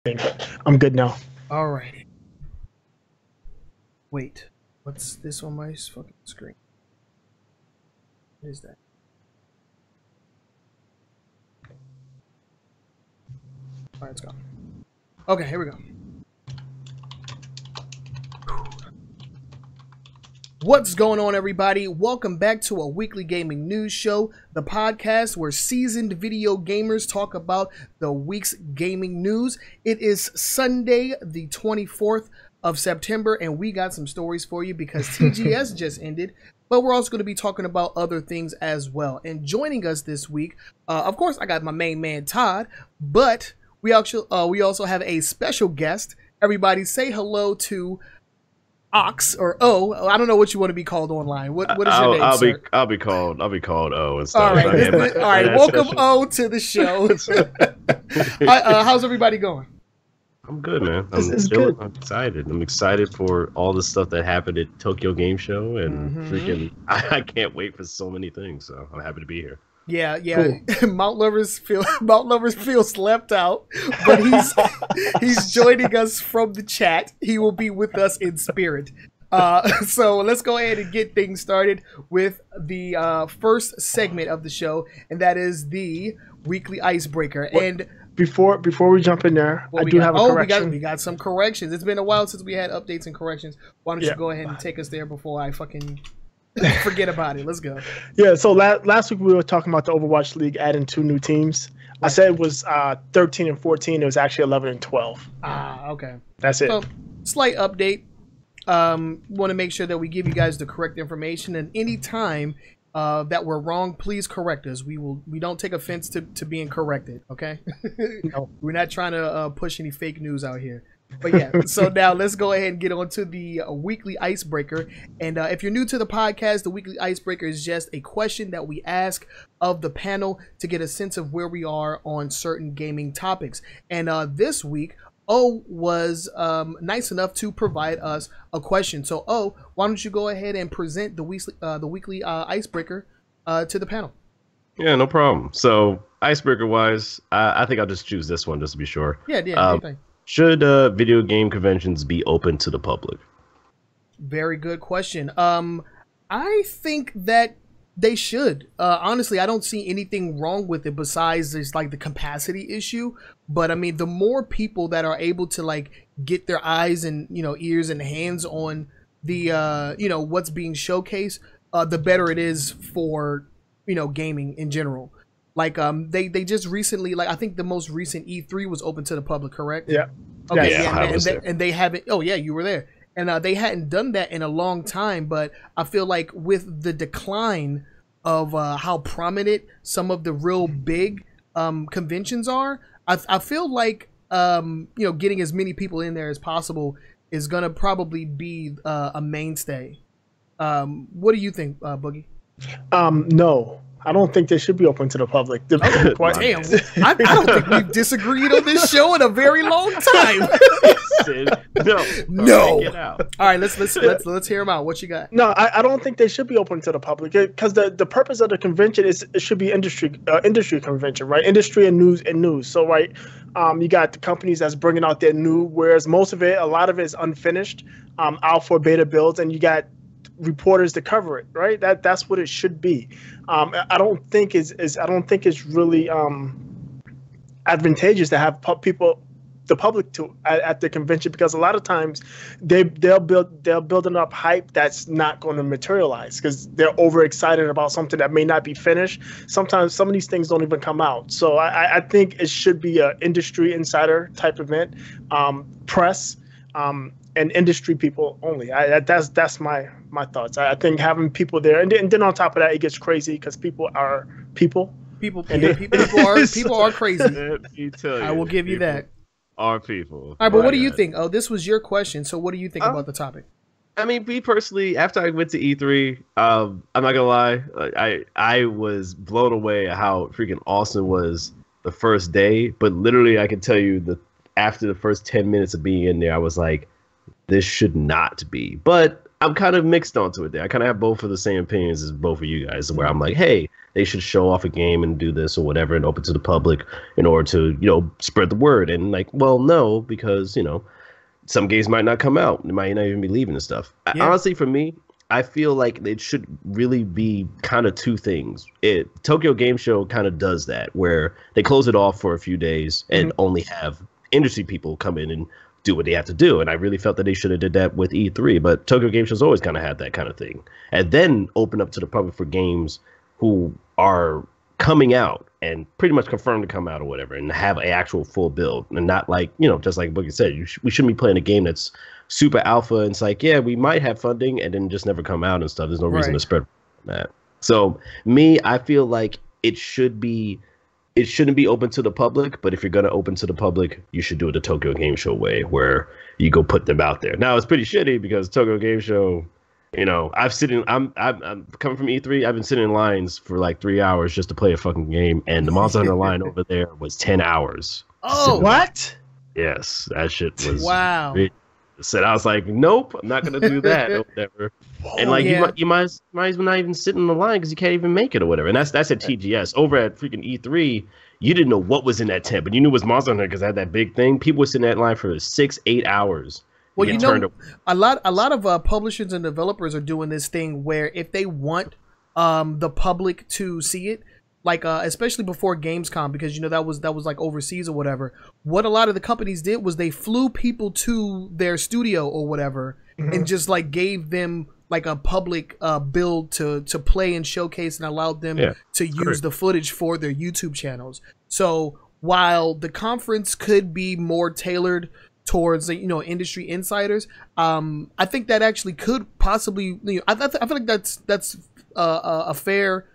I'm good now. All right. Wait, what's this on my fucking screen? What is that? All right, it's gone. Okay, here we go. What's going on, everybody? Welcome back to a weekly gaming news show, the podcast where seasoned video gamers talk about the week's gaming news. It is Sunday, the 24th of September, and we got some stories for you because TGS just ended, but we're also going to be talking about other things as well. And joining us this week, of course, I got my main man, Todd, but we also have a special guest. Everybody say hello to Ox or O. I don't know what you want to be called online. What is your name, sir? I'll be called O and stuff. All right, all right. Welcome O to the show. How's everybody going? I'm good, man. It's good. I'm excited. I'm excited for all the stuff that happened at Tokyo Game Show, and freaking, I can't wait for so many things. So I'm happy to be here. Yeah. Cool. Mount Lovers feels left out, but he's joining us from the chat. He will be with us in spirit. So let's go ahead and get things started with the first segment of the show, and that is the weekly icebreaker. And before we jump in there, I do have a correction. We got some corrections. It's been a while since we had updates and corrections. Why don't you go ahead and take us there before I fucking forget about it. Let's go. Yeah, so last week we were talking about the Overwatch League adding 2 new teams. I said it was 13 and 14. It was actually 11 and 12. Okay. That's it. So, slight update. Want to make sure that we give you guys the correct information, and any time that we're wrong, please correct us. We don't take offense to being corrected, okay? No. We're not trying to push any fake news out here. But yeah, so now let's go ahead and get on to the weekly icebreaker. And if you're new to the podcast, the weekly icebreaker is just a question that we ask of the panel to get a sense of where we are on certain gaming topics. And this week, O was nice enough to provide us a question. So O, why don't you go ahead and present the weekly icebreaker to the panel? Yeah, no problem. So icebreaker wise, I think I'll just choose this one just to be sure. Yeah. Should video game conventions be open to the public? Very good question. I think that they should. Honestly, I don't see anything wrong with it besides there's like the capacity issue. But I mean, the more people that are able to like get their eyes and ears and hands on the what's being showcased, the better it is for gaming in general. Like they just recently, like I think the most recent E3 was open to the public, correct? Yeah. Okay. Yeah, and they haven't. Oh yeah, you were there. And they hadn't done that in a long time. But I feel like with the decline of how prominent some of the real big conventions are, I feel like getting as many people in there as possible is gonna probably be a mainstay. What do you think, Boogie? No. I don't think they should be open to the public. Damn, I don't think we've disagreed on this show in a very long time. No. Get out. All right, let's hear them out. What you got? No, I don't think they should be open to the public because the purpose of the convention is it should be industry convention, right? Industry and news. So right, you got the companies that's bringing out their new, whereas a lot of it is unfinished, alpha beta builds, and you got reporters to cover it, right? That's what it should be. I don't think it's really advantageous to have the public at the convention, because a lot of times they're building up hype that's not going to materialize because they're overexcited about something that may not be finished. Sometimes some of these things don't even come out. So I think it should be an industry insider type event, press, and industry people only. That's my thoughts. I think having people there, and then on top of that, it gets crazy because people are people. People are crazy. I will give you that. Are people. All right, but what do you think? Oh, this was your question. So what do you think about the topic? I mean, me personally, after I went to E3, I'm not gonna lie, I was blown away at how freaking awesome was the first day. But literally, I can tell you that after the first 10 minutes of being in there, I was like, this should not be. But I'm kind of mixed onto it there. I kind of have both of the same opinions as both of you guys, where I'm like, hey, they should show off a game and do this or whatever and open to the public in order to, spread the word. And like, well, no, because, some games might not come out. They might not even be leaving and stuff. Yeah. Honestly, for me, I feel like it should really be kind of two things. Tokyo Game Show kind of does that, where they close it off for a few days and only have industry people come in and do what they have to do. And I really felt that they should have did that with E3, but Tokyo Game Show's always kind of had that kind of thing. And then open up to the public for games who are coming out and pretty much confirmed to come out or whatever, and have an actual full build, and not like, just like Boogie said, we shouldn't be playing a game that's super alpha and it's like, yeah, we might have funding and then just never come out and stuff. There's no reason to spread that. So I feel like it shouldn't be open to the public, but if you're going to open to the public, you should do it the Tokyo Game Show way, where you go put them out there. Now, it's pretty shitty because Tokyo Game Show, I'm coming from E3. I've been sitting in lines for like 3 hours just to play a fucking game, and the Monster Hunter line over there was 10 hours. Oh, what? Yes, that shit was wow. Said I was like, nope, I'm not gonna do that or whatever. And like you might as well not even sit in the line because you can't even make it or whatever. And that's at TGS. Over at freaking E3, you didn't know what was in that tent, but you knew it was Monster Hunter because I had that big thing. People were sitting in that line for 6-8 hours. Well, a lot of publishers and developers are doing this thing where if they want the public to see it, like especially before Gamescom, because that was like overseas or whatever. What a lot of the companies did was they flew people to their studio or whatever, and just like gave them like a public build to play and showcase, and allowed them to use the footage for their YouTube channels. So while the conference could be more tailored towards industry insiders, I think that actually could possibly I feel like that's a fair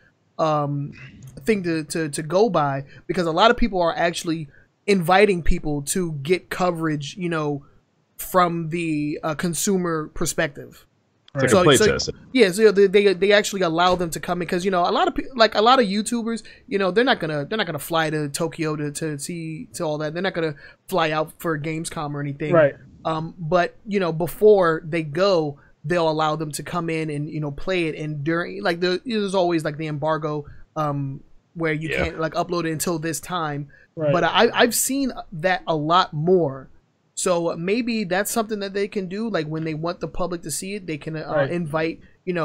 thing to go by, because a lot of people are actually inviting people to get coverage, from the consumer perspective. Right. So they actually allow them to come in, because a lot of YouTubers, they're not gonna fly to Tokyo to see all that. They're not gonna fly out for Gamescom or anything. Right. But before they go, they'll allow them to come in and play it. And during there's always like the embargo where you can't like upload it until this time. Right. But I've seen that a lot more. So maybe that's something that they can do. Like when they want the public to see it, they can invite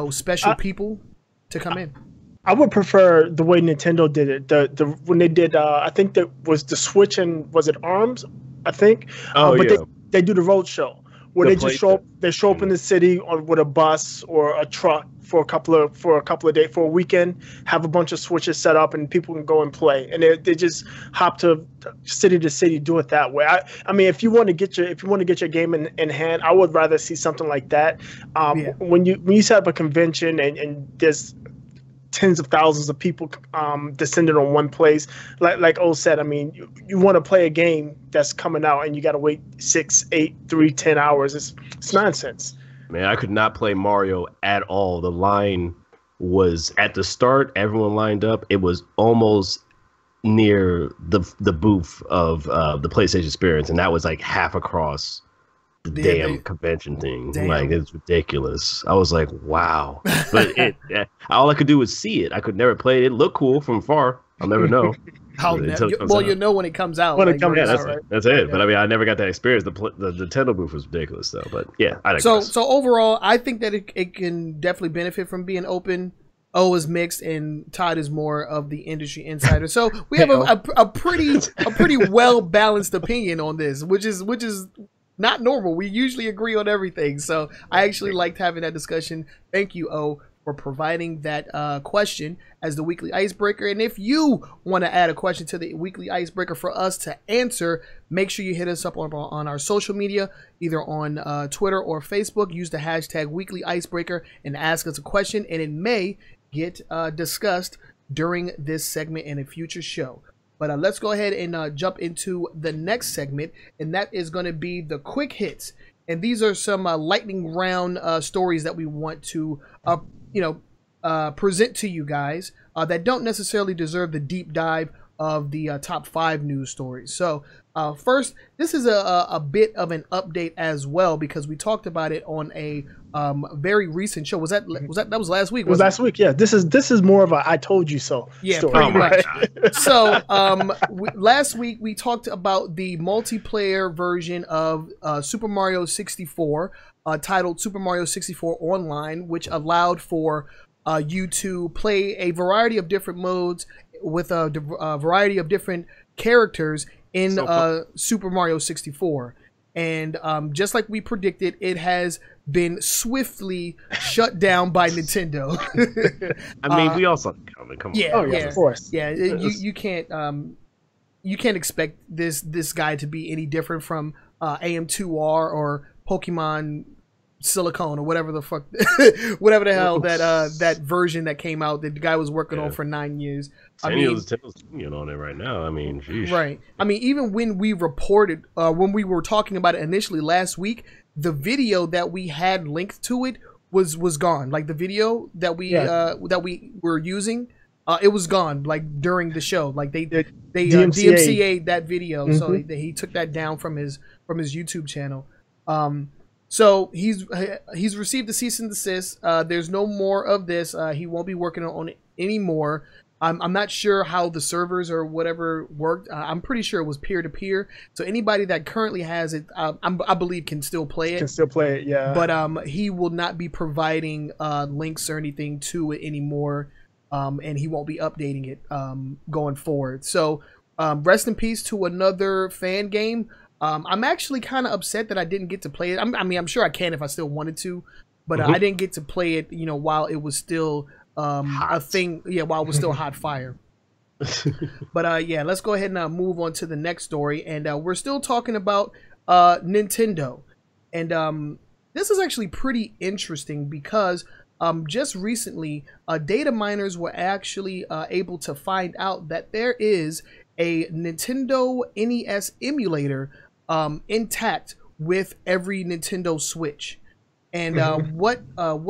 special people to come in. I would prefer the way Nintendo did it. The when they did, I think that was the Switch and was it ARMS? I think. They do the road show where they just show up. They show up in the city with a bus or a truck for a couple of days, for a weekend. Have a bunch of Switches set up and people can go and play. And they just hop to city, do it that way. I mean, if you want to get your game in hand, I would rather see something like that. When you set up a convention and there's tens of thousands of people descended on one place, like O said, I mean, you want to play a game that's coming out and you got to wait 6, 8, 3, 10 hours. It's nonsense. Man, I could not play Mario at all. The line was at the start, everyone lined up. It was almost near the booth of the PlayStation Experience, and that was like half across the damn convention thing. Damn. Like, it's ridiculous. I was like, wow. But all I could do was see it. I could never play it. It looked cool from far. I'll never know. You'll know when it comes out. When it comes out, that's it. But I mean, I never got that experience. The Nintendo booth was ridiculous, though. But yeah, I digress. So overall, I think that it can definitely benefit from being open. O is mixed, and Todd is more of the industry insider. So we have a pretty well balanced opinion on this, which is not normal. We usually agree on everything. So I actually liked having that discussion. Thank you, O, for providing that question as the weekly icebreaker. And if you want to add a question to the weekly icebreaker for us to answer, make sure you hit us up on our social media, either on Twitter or Facebook. Use the hashtag weekly icebreaker and ask us a question, and it may get discussed during this segment in a future show. But let's go ahead and jump into the next segment, and that is going to be the quick hits. And these are some lightning round stories that we want to present to you guys that don't necessarily deserve the deep dive of the top 5 news stories. So first, this is a bit of an update as well, because we talked about it on a very recent show. That was last week? It was last week. Yeah, this is more of a "I told you so" story. Pretty much. So last week we talked about the multiplayer version of Super Mario 64, titled Super Mario 64 Online, which allowed for you to play a variety of different modes with a variety of different characters in Super Mario 64. And just like we predicted, it has been swiftly shut down by Nintendo. I mean, we also come on. Yeah, of course. Yeah, you can't expect this guy to be any different from AM2R or Pokemon Silicone or whatever the fuck, whatever the hell that version that came out that the guy was working on for 9 years. Nintendo's on it right now. I mean, sheesh. Right. I mean, even when we reported, when we were talking about it initially last week, the video that we had linked to it was gone. Like the video that we were using, it was gone. Like during the show, like they DMCA'd that video, so he took that down from his YouTube channel. So he's received the cease and desist. There's no more of this. He won't be working on it anymore. I'm not sure how the servers or whatever worked. I'm pretty sure it was peer-to-peer. So anybody that currently has it, I believe, can still play it. Can still play it, yeah. But he will not be providing links or anything to it anymore, and he won't be updating it going forward. So rest in peace to another fan game. I'm actually kind of upset that I didn't get to play it. I mean, I'm sure I can if I still wanted to, but I didn't get to play it, while it was still a thing. Yeah, while it was still hot fire. But yeah, let's go ahead and move on to the next story. And we're still talking about Nintendo. And this is actually pretty interesting because just recently, data miners were actually able to find out that there is a Nintendo NES emulator intact with every Nintendo Switch. And what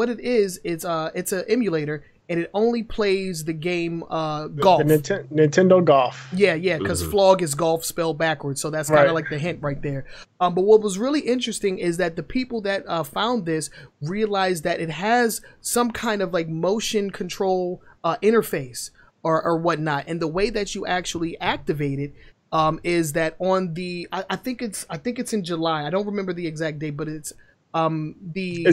it is, it's an emulator, and it only plays the game Golf. The Nintendo Golf. Yeah, because flog is golf spelled backwards, so that's kind of like the hint right there. But what was really interesting is that the people that found this realized that it has some kind of like motion control interface or whatnot, and the way that you actually activate it is that on the I think it's in July. I don't remember the exact date, but it's the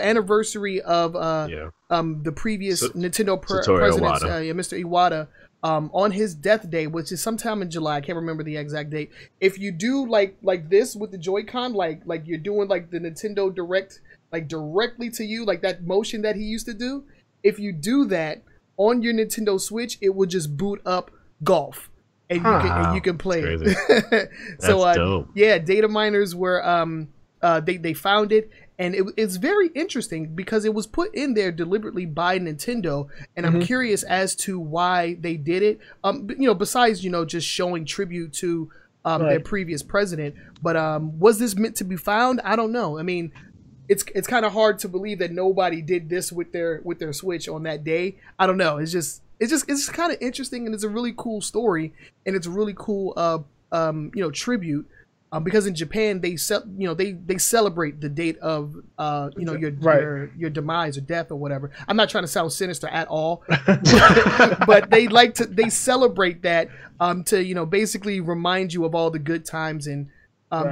anniversary of the previous Nintendo president, Mr. Iwata, on his death day, which is sometime in July. I can't remember the exact date. If you do like this with the Joy-Con, like you're doing like the Nintendo Direct, like directly to you, like that motion that he used to do. If you do that on your Nintendo Switch, it will just boot up Golf, and you can play it. So dope. Yeah, data miners were they found it, and it's very interesting because it was put in there deliberately by Nintendo, and I'm curious as to why they did it. Besides just showing tribute to their previous president, but was this meant to be found? I don't know. I mean, it's kind of hard to believe that nobody did this with their Switch on that day. I don't know. It's just kind of interesting, and it's a really cool story, and it's a really cool tribute. Because in Japan they celebrate the date of your demise or death or whatever. I'm not trying to sound sinister at all, but they celebrate that to basically remind you of all the good times, and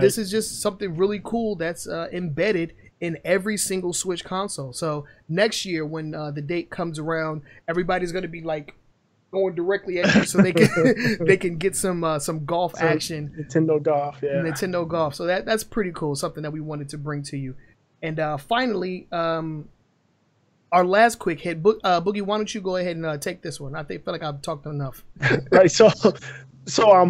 this is just something really cool that's embedded in every single Switch console. So next year when the date comes around, everybody's going to be like going directly at you, so they can get some golf action. Nintendo Golf, yeah. Nintendo Golf. So that's pretty cool. Something that we wanted to bring to you. And finally, our last quick hit, Boogie. Why don't you go ahead and take this one? I feel like I've talked enough. Right. So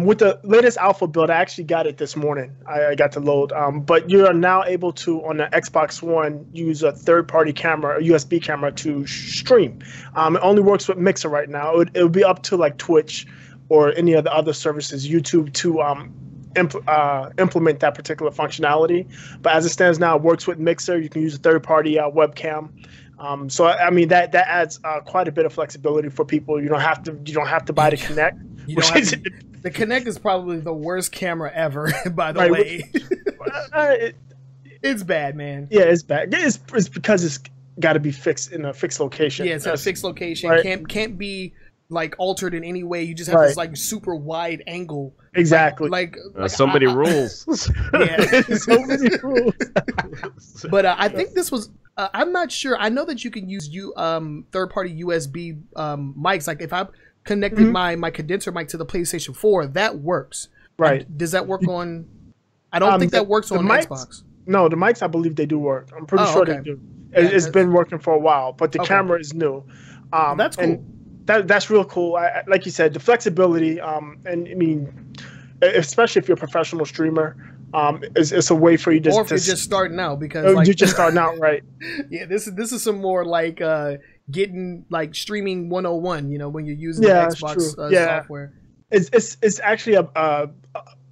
with the latest alpha build, I actually got it this morning. I got to load. But you are now able to, on the Xbox One, use a third-party camera, a USB camera, to stream. It only works with Mixer right now. It would be up to like Twitch or any of the other services, YouTube, to implement that particular functionality. But as it stands now, it works with Mixer. You can use a third-party webcam. So I mean that adds quite a bit of flexibility for people. You don't have to buy the Kinect. The Kinect is probably the worst camera ever. By the Right, way, it's bad, man. Yeah, it's bad. It's because it's got to be fixed in a fixed location. Yeah, it's at a fixed location. Right. Can't be like altered in any way. You just have this like super wide angle. Exactly. Like so many rules. Yeah, so many rules. But I think this was. I'm not sure. I know that you can use third-party USB mics. Like if I connected my condenser mic to the PlayStation 4, that works. Right. Does that work on? I don't think that works on Xbox. No, the mics I believe they do work. I'm pretty sure they do. It's been working for a while, but the camera is new. That's cool. And that's real cool. Like you said, the flexibility. And I mean, especially if you're a professional streamer, it's a way for you to. Or if you're just starting out, because you're just starting out, right? Yeah, this is some more like getting like streaming 101. You know, when you're using the Xbox software. It's actually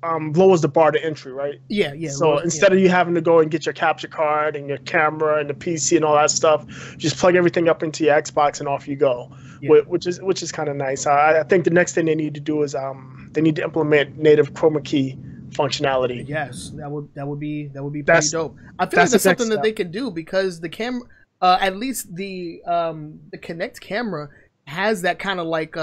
lowers the bar to entry, right? Yeah. So instead of you having to go and get your capture card and your camera and the PC and all that stuff, just plug everything up into your Xbox and off you go, which is kind of nice. I think the next thing they need to do is they need to implement native chroma key functionality. Yes, that would be pretty dope. I feel like that's something that they can do, because the camera, at least the Kinect camera has that kind of like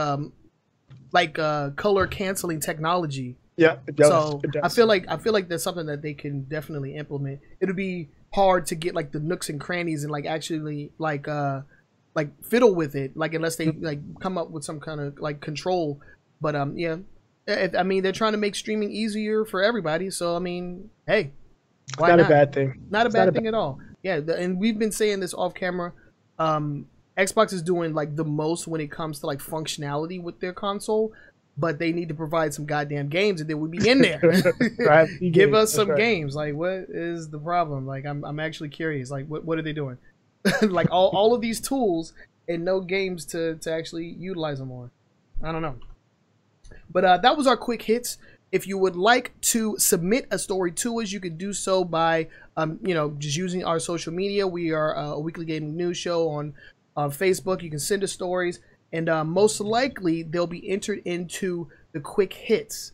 color canceling technology. Yeah, it does. So I feel like that's something that they can definitely implement. It'll be hard to get like the nooks and crannies and like actually like fiddle with it, like unless they like come up with some kind of like control. But yeah, I mean they're trying to make streaming easier for everybody. So I mean, hey, why not? A bad thing. Not a bad thing at all. Yeah, and we've been saying this off camera. Xbox is doing like the most when it comes to like functionality with their console. But they need to provide some goddamn games, and then we'd be in there. Give us some games. Like, what is the problem? Like, I'm actually curious. Like, what are they doing? Like, all of these tools and no games to actually utilize them on. I don't know. But that was our quick hits. If you would like to submit a story to us, you can do so by, just using our social media. We are a weekly gaming news show on Facebook. You can send us stories. And most likely they'll be entered into the quick hits.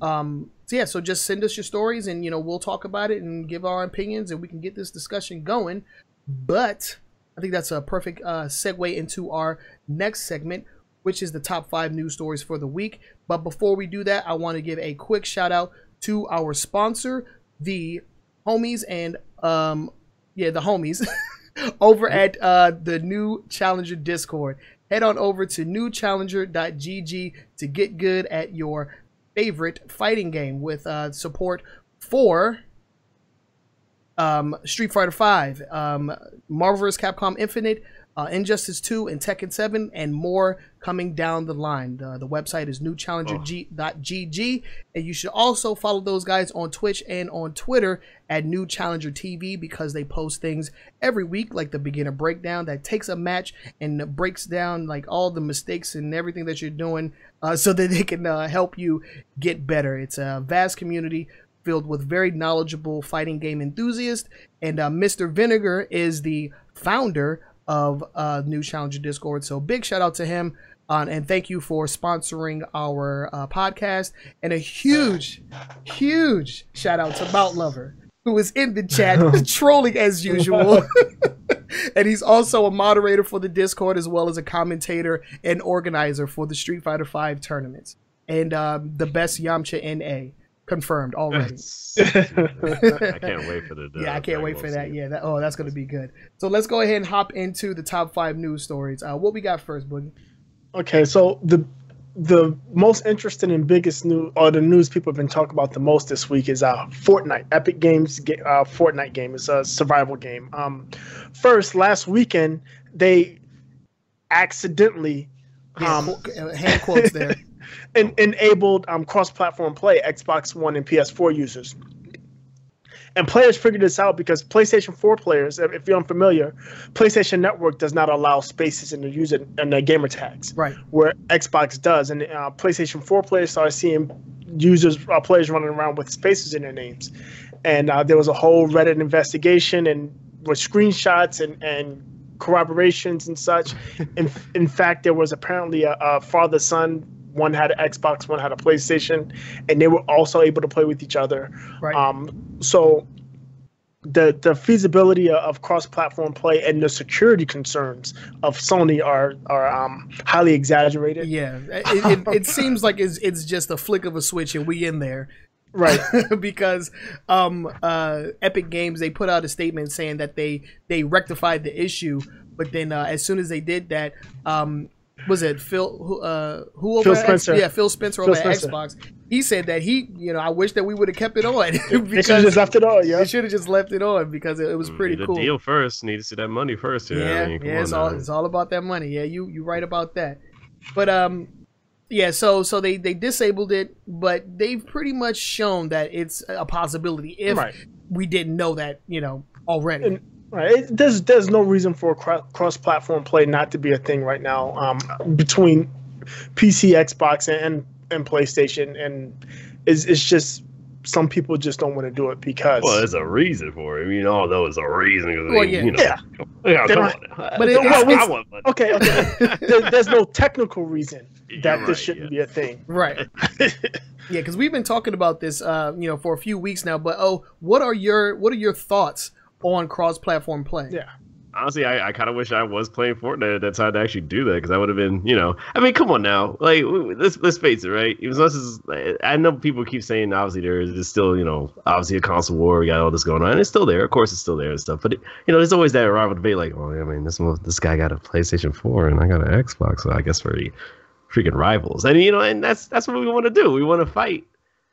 So just send us your stories, and we'll talk about it and give our opinions, and we can get this discussion going. But I think that's a perfect segue into our next segment, which is the top 5 news stories for the week. But before we do that, I want to give a quick shout out to our sponsor, the homies, and the homies over at the New Challenger Discord. Head on over to newchallenger.gg to get good at your favorite fighting game with support for Street Fighter V, Marvel vs. Capcom Infinite, Injustice 2, and Tekken 7, and more coming down the line. The website is newchallenger.gg, and you should also follow those guys on Twitch and on Twitter at New Challenger TV, because they post things every week, like the beginner breakdown that takes a match and breaks down like all the mistakes and everything that you're doing, so that they can help you get better. It's a vast community filled with very knowledgeable fighting game enthusiasts, and Mr. Vinegar is the founder of New Challenger Discord. So big shout out to him, and thank you for sponsoring our podcast. And a huge shout out to Mount Lover, who is in the chat trolling as usual. And he's also a moderator for the Discord, as well as a commentator and organizer for the Street Fighter V tournaments, and the best Yamcha NA. Confirmed already. I can't wait for the. I can't wait for that. Yeah, that's going to be good. So let's go ahead and hop into the top 5 news stories. What we got first, Boogie? Okay, so the most interesting and biggest news, or the news people have been talking about the most this week, is Fortnite. Epic Games Fortnite game. It's a survival game. First, last weekend they accidentally hand quotes there. Enabled cross-platform play, Xbox One and PS4 users. And players figured this out because PlayStation 4 players, if you're unfamiliar, PlayStation Network does not allow spaces in the user and the gamer tags, right? Where Xbox does. And PlayStation 4 players started seeing players running around with spaces in their names. And there was a whole Reddit investigation and with screenshots and corroborations and such. In fact, there was apparently a father-son. One had an Xbox, one had a PlayStation, and they were also able to play with each other. Right. So the feasibility of cross-platform play and the security concerns of Sony are highly exaggerated. Yeah, it seems like it's just a flick of a switch and we in there. Right. Because Epic Games, they put out a statement saying that they rectified the issue, but then as soon as they did that, was it Phil who over Phil at Spencer. Yeah, Phil Spencer over Phil at Spencer. Xbox. He said that I wish that we would have kept it on. They should have just left it on. Yeah. They should have just left it on because it was pretty Need cool. a deal first. Need to see that money first. Yeah, I mean, come it's on now. all about that money. Yeah, you right about that. But yeah, so they disabled it, but they've pretty much shown that it's a possibility if we didn't know that, already. And, right. There's no reason for cross-platform play not to be a thing right now between PC, Xbox, and PlayStation, and it's just some people just don't want to do it because. Well, there's a reason for it. I mean, all know it's a reason. Well, yeah. Come on. But I want money. Okay. There's no technical reason that You're this right, shouldn't be a thing. Right. Yeah, because we've been talking about this, for a few weeks now. But what are your thoughts on cross-platform play? Yeah. Honestly, I kind of wish I was playing Fortnite at that time to actually do that because I would have been, I mean, come on now, like let's face it, right? Even though I know people keep saying obviously there's still, obviously a console war, we got all this going on, and it's still there. Of course, it's still there and stuff, but there's always that rival debate, like, oh, I mean, this guy got a PlayStation 4 and I got an Xbox, so I guess we're the freaking rivals, and and that's what we want to do. We want to fight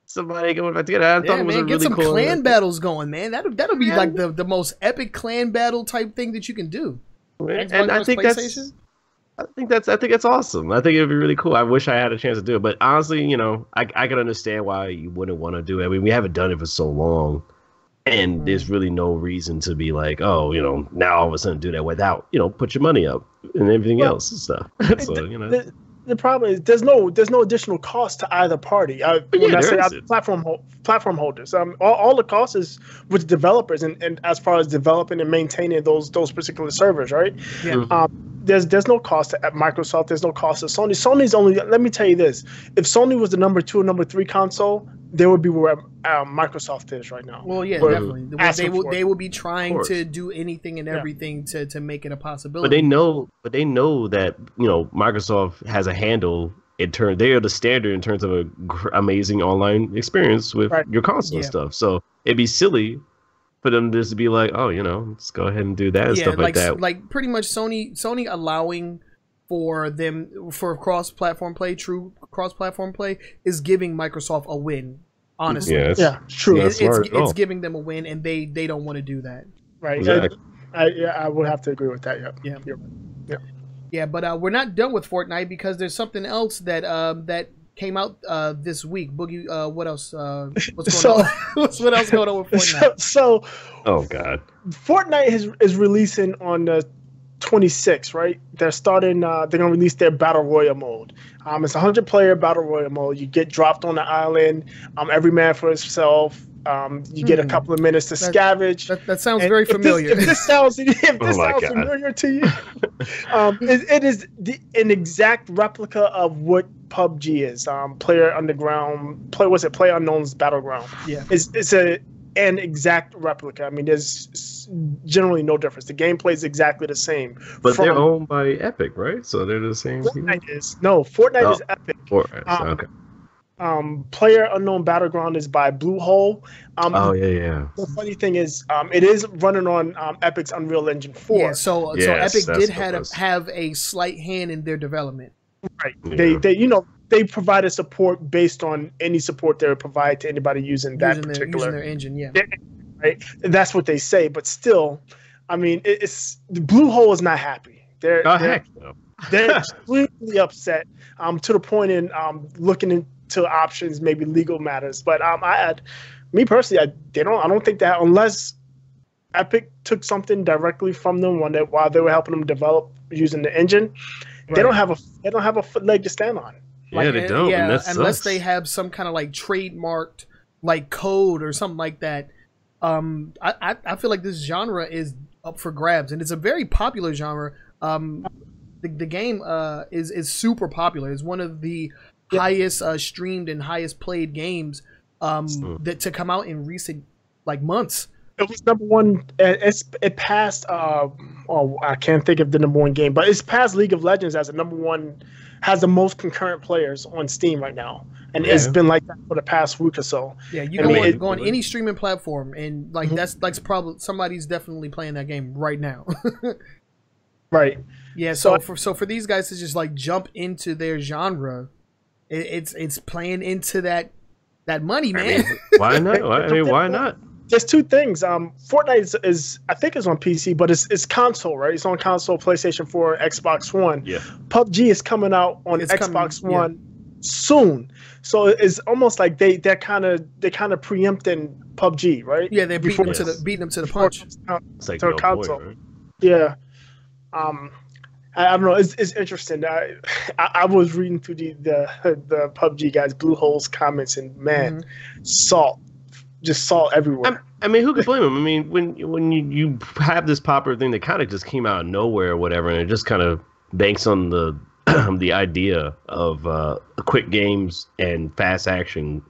somebody going back together. I thought it was man, a get really some cool clan battles going, man. That'll be like the most epic clan battle type thing that you can do. And I think that's awesome. I think it'd be really cool. I wish I had a chance to do it, but honestly, I can understand why you wouldn't want to do it. I mean, we haven't done it for so long, and there's really no reason to be like, oh, now all of a sudden do that without, put your money up and everything else and stuff. So, the problem is there's no additional cost to either party. When I say platform holders, all the cost is with developers and as far as developing and maintaining those particular servers, right? Yeah. There's no cost to Microsoft. There's no cost to Sony. Sony's only. Let me tell you this: if Sony was the number 2 or number 3 console, they would be where Microsoft is right now. Well, yeah, definitely. They will be trying to do anything and everything to make it a possibility. But they know that Microsoft has a handle in turn. They are the standard in terms of a amazing online experience with your console and stuff. So it'd be silly for them just to be like, oh, let's go ahead and do that and stuff like that. Like pretty much Sony allowing for cross-platform play, true cross-platform play, is giving Microsoft a win. Honestly, true. It's giving them a win, and they don't want to do that. Right. Exactly. I would have to agree with that. Yeah. But we're not done with Fortnite because there's something else that came out this week. Boogie, what else? What's going on? What else going on with Fortnite? So oh god, Fortnite is releasing on the 26th, right? They're starting. They're gonna release their battle royale mode. It's a 100-player battle royale mode. You get dropped on the island. Every man for himself. You get a couple of minutes to scavenge. That sounds very familiar. If this sounds familiar to you, it is an exact replica of what PUBG is. Player Unknown's Battleground. Yeah, it's an exact replica. I mean, there's generally no difference. The gameplay is exactly the same. But they're owned by Epic, right? So they're the same. Fortnite is Epic. Fortnite, okay. Player Unknown Battleground is by Bluehole. The funny thing is, it is running on Epic's Unreal Engine 4. Yeah, so Epic did have a slight hand in their development. Right. Yeah. They provided support based on any support they would provide to anybody using their engine. Yeah. Right. That's what they say, but still, I mean, it's the Bluehole is not happy. They're extremely upset. To the point in looking into options, maybe legal matters. But me personally, I don't think that unless Epic took something directly from them while they were helping them develop using the engine, they don't have a leg to stand on. Yeah, they don't. Yeah, unless they have some kind of like trademarked like code or something like that. I feel like this genre is up for grabs, and it's a very popular genre. The game is super popular. It's one of the highest streamed and highest played games that to come out in recent months. It was number one. It passed. I can't think of the number one game, but it's passed League of Legends as a number one. Has the most concurrent players on Steam right now, and it's been like that for the past week or so. Yeah, you can go on any streaming platform, and that's probably somebody's definitely playing that game right now. Right. Yeah. So for these guys to just jump into their genre, it's playing into that money, man. Why not? Why not? There's two things. Fortnite is I think it's on PC, but it's console, right? It's on console, PlayStation 4, Xbox One. Yeah. PUBG is coming out on Xbox One soon, so it's almost like they're kind of preempting PUBG, right? Yeah, they're beating them to the punch. It's like to console. Right? Yeah. I don't know. It's interesting. I was reading through the PUBG guys, Bluehole's comments, and man, salt everywhere. I mean, who could blame them? I mean, when you have this popular thing that kind of just came out of nowhere or whatever, and it just kind of banks on the the idea of quick games and fast action,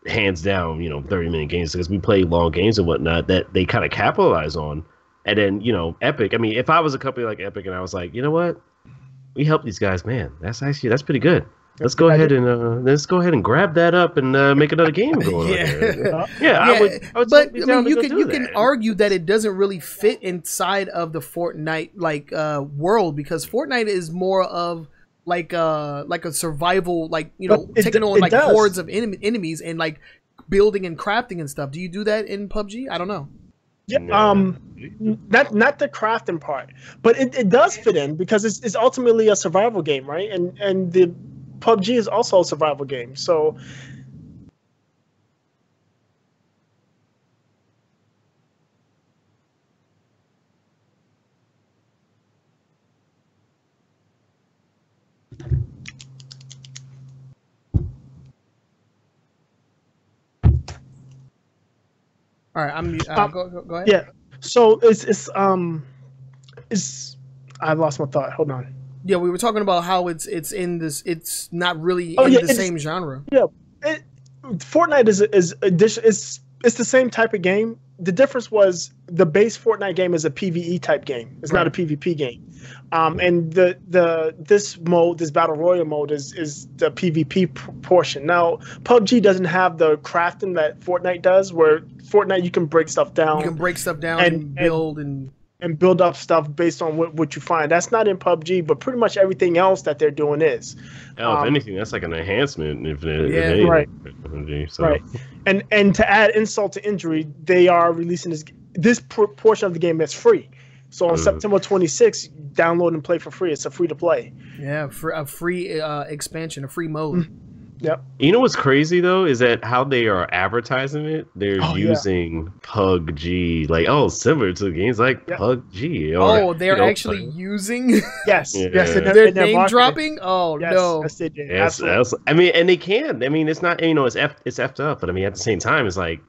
hands down, 30-minute games, because we play long games and whatnot, that they kind of capitalize on. And then, Epic, I mean, if I was a company like Epic and I was like, you know what? We help these guys, man. That's pretty good. Let's go ahead and grab that up and make another game going on here. I would. But I mean, you can argue that it doesn't really fit inside of the Fortnite world, because Fortnite is more of like a survival, taking on hordes of enemies and building and crafting and stuff. Do you do that in PUBG? I don't know. Yeah, not the crafting part, but it does fit in because it's ultimately a survival game, right? And the PUBG is also a survival game, so. All right, go ahead. Yeah, so it's I lost my thought. Hold on. Yeah, we were talking about how it's in this. It's not really in the same genre. Yeah, Fortnite is the same type of game. The difference was the base Fortnite game is a PvE type game. It's not a PvP game. And this battle royale mode is the PvP portion. Now, PUBG doesn't have the crafting that Fortnite does, where Fortnite you can break stuff down. You can break stuff down and build and build up stuff based on what you find. That's not in PUBG, but pretty much everything else that they're doing is. If anything, that's like an enhancement. If right. So. Right. And to add insult to injury, they are releasing this portion of the game that's free. So on September 26th, download and play for free. It's a free to play. Yeah, for a free expansion, a free mode. Yep. You know what's crazy though is that how they are advertising it. They're using PUBG, similar to games like PUBG. They're actually using. Yes. Yeah. Yes. They're name dropping. Oh yes, no. Yes, they did. Yes, I mean, and they can. I mean, it's not. It's effed up, but I mean, at the same time, it's like.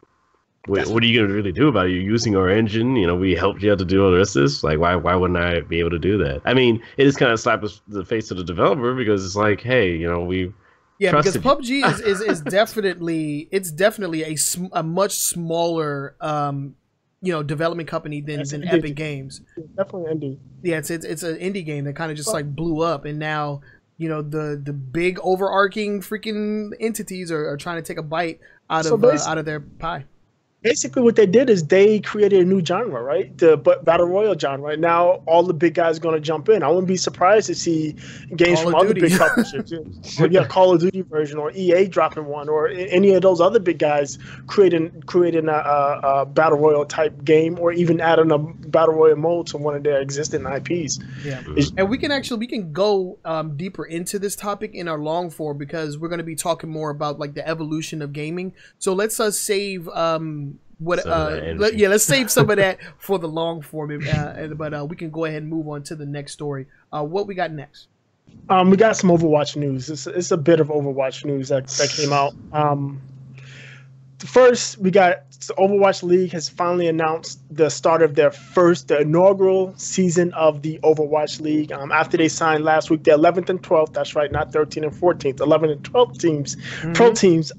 What are you going to really do about it? You're using our engine. We helped you out to do all the rest of this. Like, why wouldn't I be able to do that? I mean, it is kind of slap the face of the developer because it's like, hey, we. Yeah, because PUBG is definitely a much smaller development company than Epic Games. Definitely indie. Yeah, it's an indie game that kind of just blew up, and now the big overarching freaking entities are trying to take a bite out of their pie. Basically, what they did is they created a new genre, right? The battle royale genre. Now all the big guys are going to jump in. I wouldn't be surprised to see games from other big publishers, Call of Duty version, or EA dropping one, or any of those other big guys creating a battle royale type game, or even adding a battle royale mode to one of their existing IPs. Yeah, and we can go deeper into this topic in our long form because we're going to be talking more about the evolution of gaming. So let's save. Let's save some of that for the long form, but we can go ahead and move on to the next story. What we got next? We got some Overwatch news. It's a bit of Overwatch news that came out. first, we got the Overwatch League has finally announced the start of the inaugural season of the Overwatch League. After they signed last week, the 11th and 12th, that's right, not 13th and 14th, 11th and 12th teams, pro teams,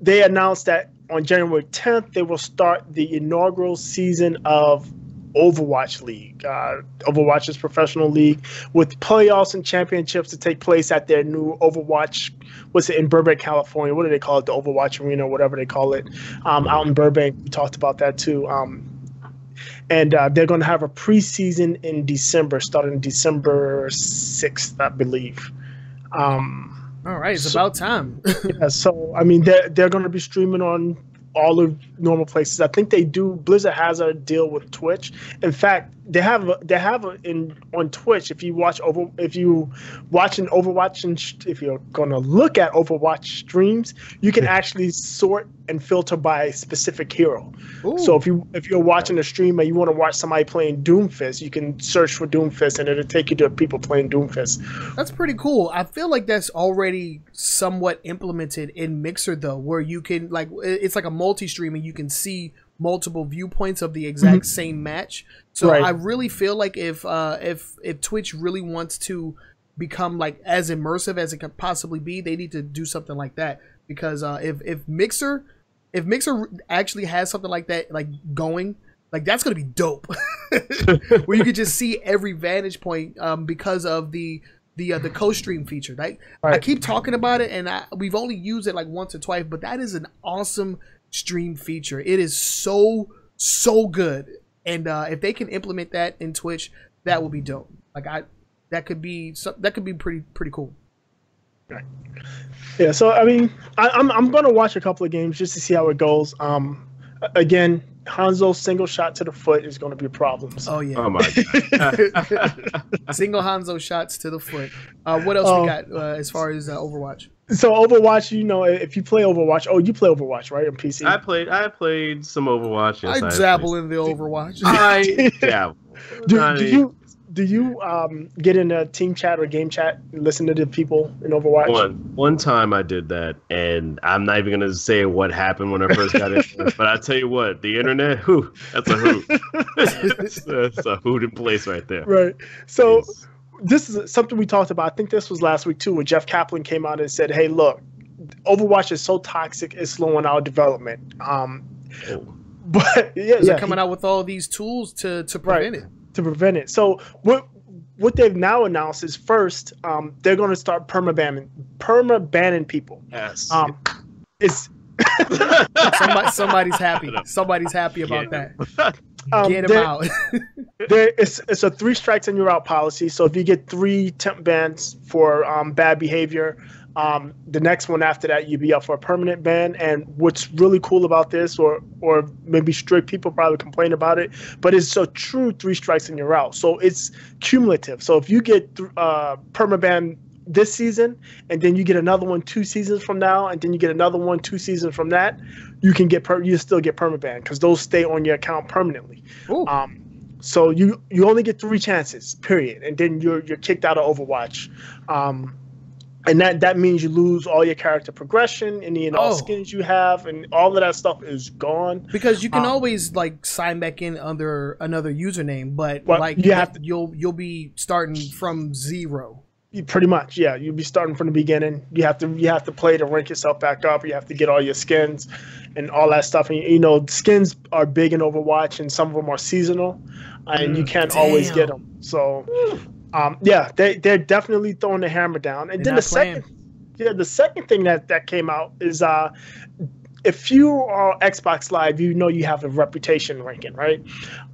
they announced that on January 10th, they will start the inaugural season of Overwatch League, Overwatch's professional league, with playoffs and championships to take place at their new Overwatch. What's it in Burbank, California? What do they call it? The Overwatch Arena, or whatever they call it, out in Burbank. We talked about that too. And they're going to have a preseason in December, starting December 6th, I believe. All right, it's about time. Yeah, so I mean, they're going to be streaming on all the normal places. I think they do. Blizzard has a deal with Twitch. In fact, they have on Twitch. If you're watching Overwatch, and if you're going to look at Overwatch streams, you can actually sort and filter by specific hero. Ooh. So if you're watching a stream and you want to watch somebody playing Doomfist, you can search for Doomfist and it'll take you to people playing Doomfist. That's pretty cool. I feel like that's already somewhat implemented in Mixer though, where you can it's like a multi-stream and you can see multiple viewpoints of the exact same match. So right. I really feel like if Twitch really wants to become like as immersive as it could possibly be, they need to do something like that. Because if Mixer actually has something like that going, that's gonna be dope. Where you could just see every vantage point because of the co-stream feature. Right. I keep talking about it, and we've only used it like once or twice, but that is an awesome stream feature. It is so good, and if they can implement that in Twitch, that will be dope. That could be pretty cool. Right. Yeah, so I mean, I'm gonna watch a couple of games just to see how it goes. Again, Hanzo's single shot to the foot is going to be a problem. So. Oh yeah. Oh my god. Single Hanzo shots to the foot. What else we got as far as Overwatch? So Overwatch, if you play Overwatch, you play Overwatch, right, on PC? I played some Overwatch. Yes, I dabble in the Overwatch. I dabble. Do you get in a team chat or game chat and listen to the people in Overwatch? One time I did that, and I'm not even gonna say what happened when I first got in. But I tell you what, the internet, that's a hoot. That's a hoot in place right there. Right. So this is something we talked about. I think this was last week too, where Jeff Kaplan came out and said, "Hey, look, Overwatch is so toxic, it's slowing our development." But they're coming out with all these tools to prevent it. To prevent it. So what they've now announced is first, they're going to start perma-banning people. Yes. It's somebody's happy. Somebody's happy about that. Get them out. It's a 3 strikes and you're out policy. So if you get 3 temp bans for bad behavior, the next one after that, you'd be up for a permanent ban. And what's really cool about this, or maybe strict people probably complain about it, but it's a true 3 strikes and you're out. So it's cumulative. So if you get perma ban this season, and then you get another one 2 seasons from now, and then you get another one 2 seasons from that, you can you still get perma ban because those stay on your account permanently. So you only get 3 chances, period, and then you're kicked out of Overwatch. And that means you lose all your character progression, and all skins you have, and all of that stuff is gone. Because you can always sign back in under another username, but you'll be starting from 0. Pretty much, yeah. You'll be starting from the beginning. You have to play to rank yourself back up. You have to get all your skins and all that stuff. And skins are big in Overwatch, and some of them are seasonal, and you can't always get them. So. They're definitely throwing the hammer down. And then the second thing that came out is if you are Xbox Live, you have a reputation ranking, right?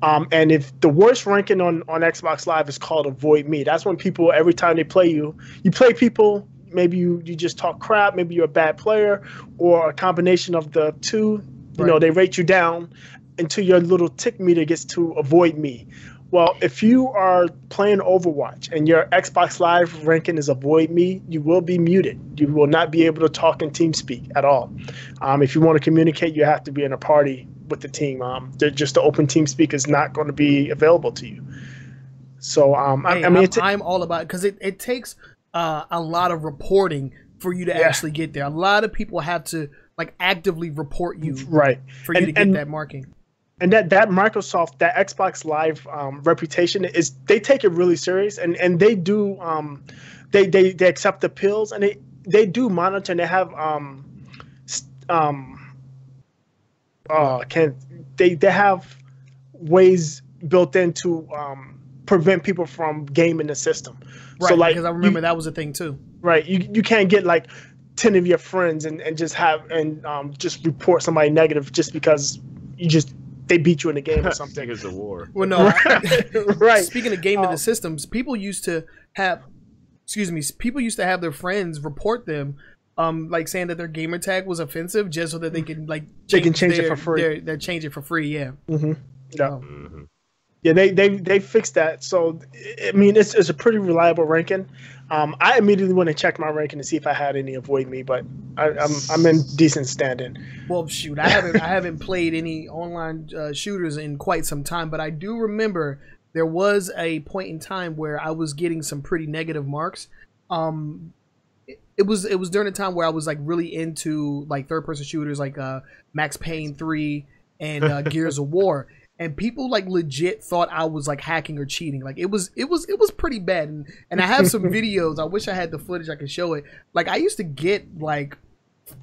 And if the worst ranking on Xbox Live is called Avoid Me, that's when people, every time they play you play people, maybe you just talk crap, maybe you're a bad player, or a combination of the two, they rate you down until your little tick meter gets to Avoid Me. Well, if you are playing Overwatch and your Xbox Live ranking is Avoid Me, you will be muted. You will not be able to talk in TeamSpeak at all. If you want to communicate, you have to be in a party with the team. Just the open TeamSpeak is not going to be available to you. So, I'm all about it because it takes a lot of reporting for you to actually get there. A lot of people have to like actively report you right for you to get that marking. And that Microsoft, that Xbox Live reputation is, they take it really serious, and they do they accept appeals, and they do monitor, and they have they have ways built in to prevent people from gaming the system. Right, so, like, because I remember that was a thing too. Right, you can't get like 10 of your friends and just just report somebody negative just because they beat you in the game or something. It's a war. Well, no. Right. Speaking of gaming the systems, people used to have their friends report them, like saying that their gamer tag was offensive, just so that they can change it for free. They change it for free. Yeah. Mm-hmm. Yeah. Yeah, they fixed that. So, I mean, it's a pretty reliable ranking. I immediately went and checked my ranking to see if I had any avoid me, but I'm in decent standing. Well, shoot, I haven't played any online shooters in quite some time, but I do remember there was a point in time where I was getting some pretty negative marks. It was during a time where I was like really into like third person shooters like Max Payne 3 and Gears of War. And people like legit thought I was like hacking or cheating. Like it was pretty bad. And I have some videos. I wish I had the footage. I could show it. Like I used to get like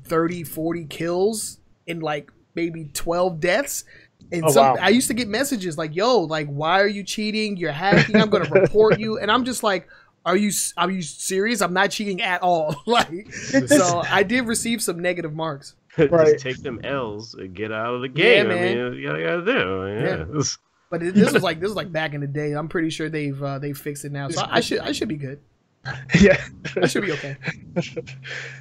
30, 40 kills in like maybe 12 deaths. And wow. I used to get messages like, "Yo, like why are you cheating? You're hacking. I'm going to report you." And I'm just like, Are you serious? I'm not cheating at all. Like, so I did receive some negative marks. Just take them L's and get out of the game. Yeah, man. I mean, you gotta do. Yeah. But this was like back in the day. I'm pretty sure they've fixed it now. So I should be good. Yeah, I should be okay.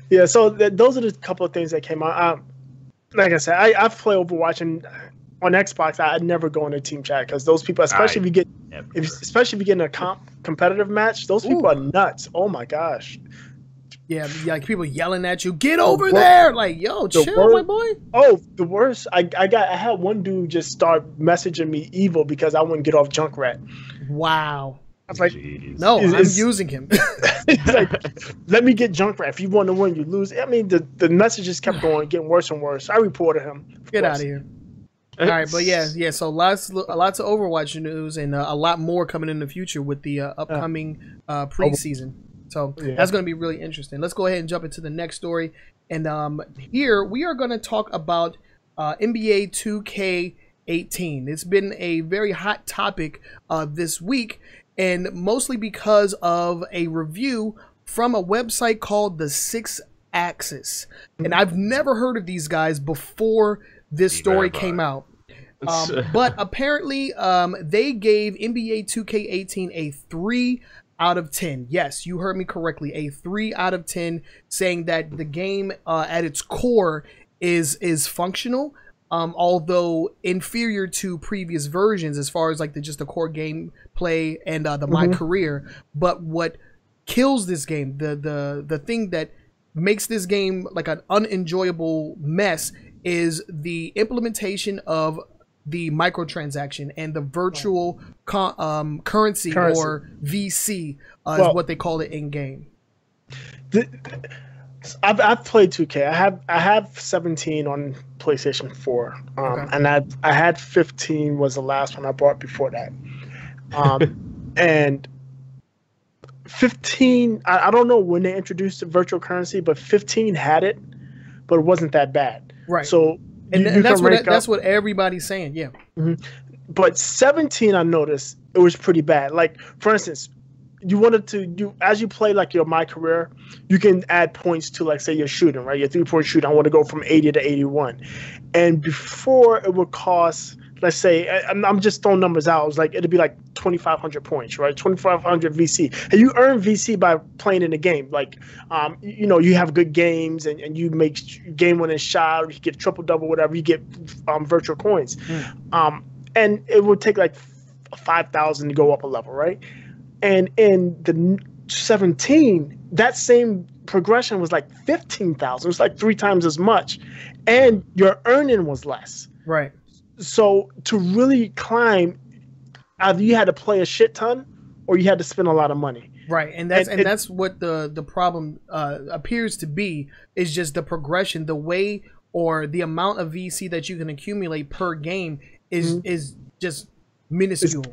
Yeah. So those are the couple of things that came out. Like I said, I've played Overwatch, and on Xbox, I'd never go into team chat because those people, especially if you get in a competitive match, those people are nuts. Oh my gosh. Yeah, like people yelling at you, "Get over there!" Like, yo, chill, my boy. Oh, the worst. I had one dude just start messaging me evil because I wouldn't get off Junkrat. Wow. I was like, no, I'm using him. It's like, let me get Junkrat. If you want to win, you lose. I mean, the messages kept going, getting worse and worse. I reported him. Get out of here. All right, but yeah. So lots of Overwatch news and a lot more coming in the future with the upcoming preseason. So that's going to be really interesting. Let's go ahead and jump into the next story. And here we are going to talk about NBA 2K18. It's been a very hot topic this week, and mostly because of a review from a website called the 6 Axis. And I've never heard of these guys before this story came out. But apparently they gave NBA 2K18 a 3 out of 10. Yes, you heard me correctly. A 3 out of 10, saying that the game at its core is functional, although inferior to previous versions as far as like just the core gameplay and the My Career. But what kills this game, the thing that makes this game like an unenjoyable mess, is the implementation of the microtransaction and the virtual currency or VC is what they call it in game. I've played 2K. I have 17 on PlayStation 4, and I had 15 was the last one I bought before that. And 15, I don't know when they introduced the virtual currency, but 15 had it, but it wasn't that bad. Right. So and that's what everybody's saying. Yeah. Mm-hmm. But 17, I noticed it was pretty bad. Like, for instance, as you play like your My Career, you can add points to, like, say you're shooting, right? Your 3-point shooting. I want to go from 80 to 81. And before it would cost, let's say, I'm just throwing numbers out. It was like, it'd be like 2,500 points, right? 2,500 VC. And you earn VC by playing in the game. Like, you have good games and you make game-winning shot, you get triple-double, whatever, you get virtual coins. And it would take like 5,000 to go up a level, right? And in the 17, that same progression was like 15,000. It was like 3 times as much. And your earning was less. Right. So to really climb, either you had to play a shit ton or you had to spend a lot of money. Right. And that's what the problem appears to be, is just the progression, the way or the amount of VC that you can accumulate per game is just minuscule.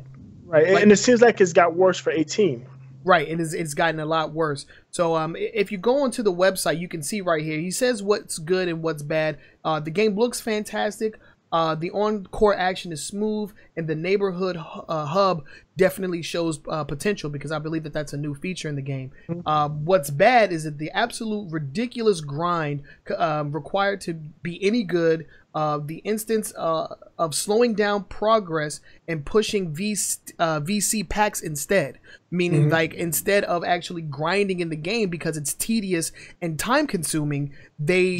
Right, and it seems like it's got worse for 18. Right, and it's gotten a lot worse. So if you go onto the website, you can see right here. He says what's good and what's bad. The game looks fantastic. The on-core action is smooth, and the neighborhood hub definitely shows potential, because I believe that that's a new feature in the game. What's bad is that the absolute ridiculous grind required to be any good, the instance of slowing down progress and pushing VC packs instead, meaning like instead of actually grinding in the game because it's tedious and time consuming, they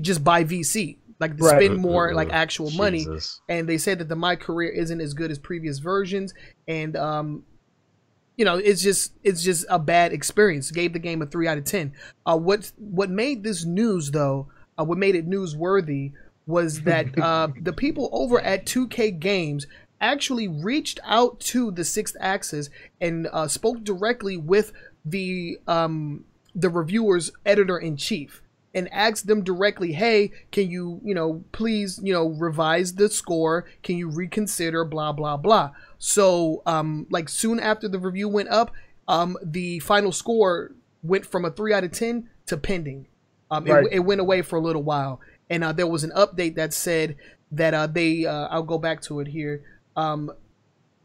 just buy VC. Like to spend more like actual money, and they said that the My Career isn't as good as previous versions, and you know, it's just a bad experience. Gave the game a 3 out of 10. What made this news though, what made it newsworthy was that the people over at 2K Games actually reached out to the Sixth Axis and spoke directly with the reviewers editor-in-chief. And asked them directly, hey, can you, please, revise the score? Can you reconsider, blah, blah, blah. So, like soon after the review went up, the final score went from a 3 out of 10 to pending. It went away for a little while. And there was an update that said that I'll go back to it here.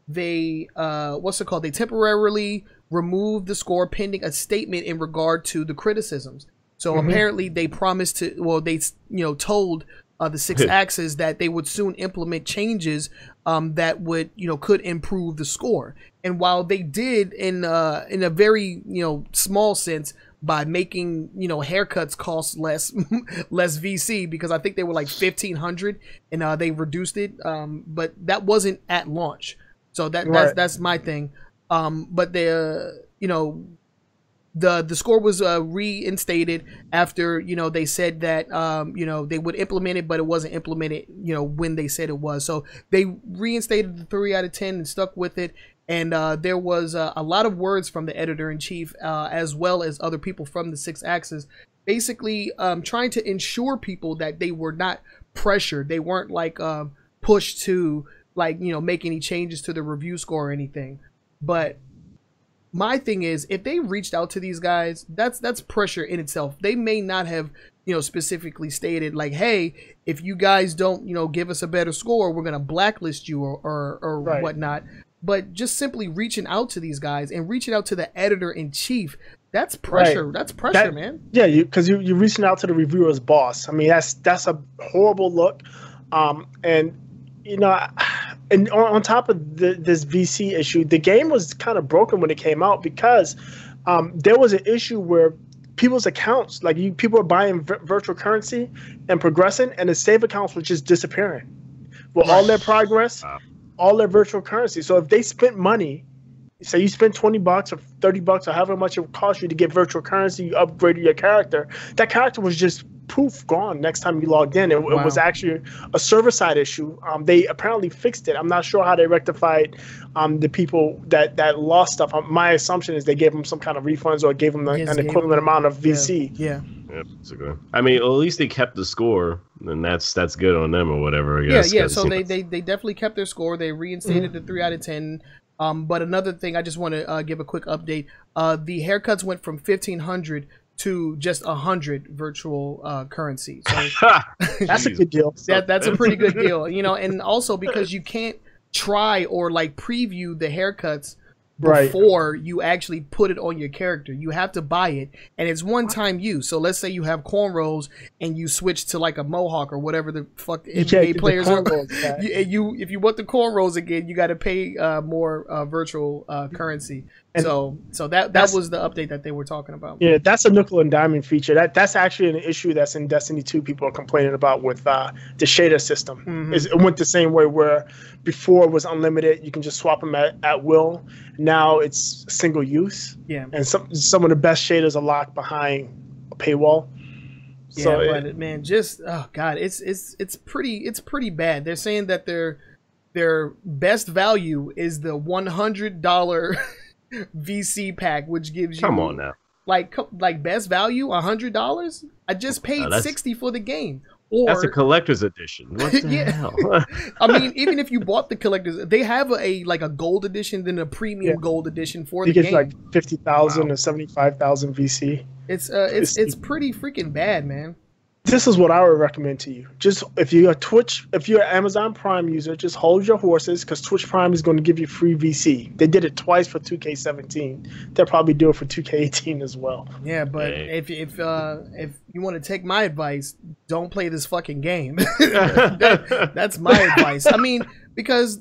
They temporarily removed the score pending a statement in regard to the criticisms. So apparently they promised to, told the Sixth Axis that they would soon implement changes that would, could improve the score. And while they did in a very, small sense by making, haircuts cost less VC, because I think they were like 1,500 and they reduced it. But that wasn't at launch. So that's my thing. But the score was reinstated after they said that they would implement it, but it wasn't implemented when they said it was. So they reinstated the 3 out of 10 and stuck with it. And there was a lot of words from the editor-in-chief as well as other people from the Sixth Axis, basically trying to ensure people that they were not pressured. They weren't like pushed to make any changes to the review score or anything. But my thing is, if they reached out to these guys, that's pressure in itself. They may not have, specifically stated like, hey, if you guys don't, give us a better score, we're going to blacklist you or whatnot. But just simply reaching out to these guys and reaching out to the editor-in-chief, that's pressure. That's pressure, man. Yeah, because you're reaching out to the reviewer's boss. I mean, that's a horrible look. And on top of this VC issue, the game was kind of broken when it came out, because there was an issue where people's accounts, people were buying virtual currency and progressing, and the save accounts were just disappearing with all their progress, all their virtual currency. So if they spent money, say you spent $20 or $30 or however much it would cost you to get virtual currency, you upgraded your character, that character was just poof, gone next time you logged in. It was actually a server-side issue. They apparently fixed it. I'm not sure how they rectified the people that lost stuff. My assumption is they gave them some kind of refunds or gave them an equivalent amount of VC. Yeah. That's good. I mean, at least they kept the score, and that's good on them or whatever, I guess. Yeah. So they definitely kept their score. They reinstated the 3 out of 10. But another thing, I just want to give a quick update. The haircuts went from 1,500 to just 100 virtual currency. So that's a good deal. That's a pretty good deal, and also because you can't try or preview the haircuts before you actually put it on your character. You have to buy it, and it's one-time use. So let's say you have cornrows and you switch to a mohawk or whatever the fuck NBA players are. If you want the cornrows again, you got to pay more virtual currency. And so that was the update that they were talking about. Yeah, that's a nickel and diamond feature. That's actually an issue that's in Destiny 2. People are complaining about with the shader system. It went the same way where before it was unlimited. You can just swap them at will. Now it's single use. Yeah, and some of the best shaders are locked behind a paywall. So but man, just oh god, it's pretty bad. They're saying that their best value is the $100 VC pack, which gives you, come on now, like best value $100. I just paid $60 for the game. That's a collector's edition. What the hell? I mean, even if you bought the collector's, they have a gold edition, then a premium gold edition for the game. You get like 50,000 or 75,000 VC. It's pretty freaking bad, man. This is what I would recommend to you. Just if you're an Amazon Prime user, just hold your horses because Twitch Prime is going to give you free VC. They did it twice for 2K17. They'll probably do it for 2K18 as well. Yeah, but if you want to take my advice, don't play this fucking game. That's my advice. I mean, because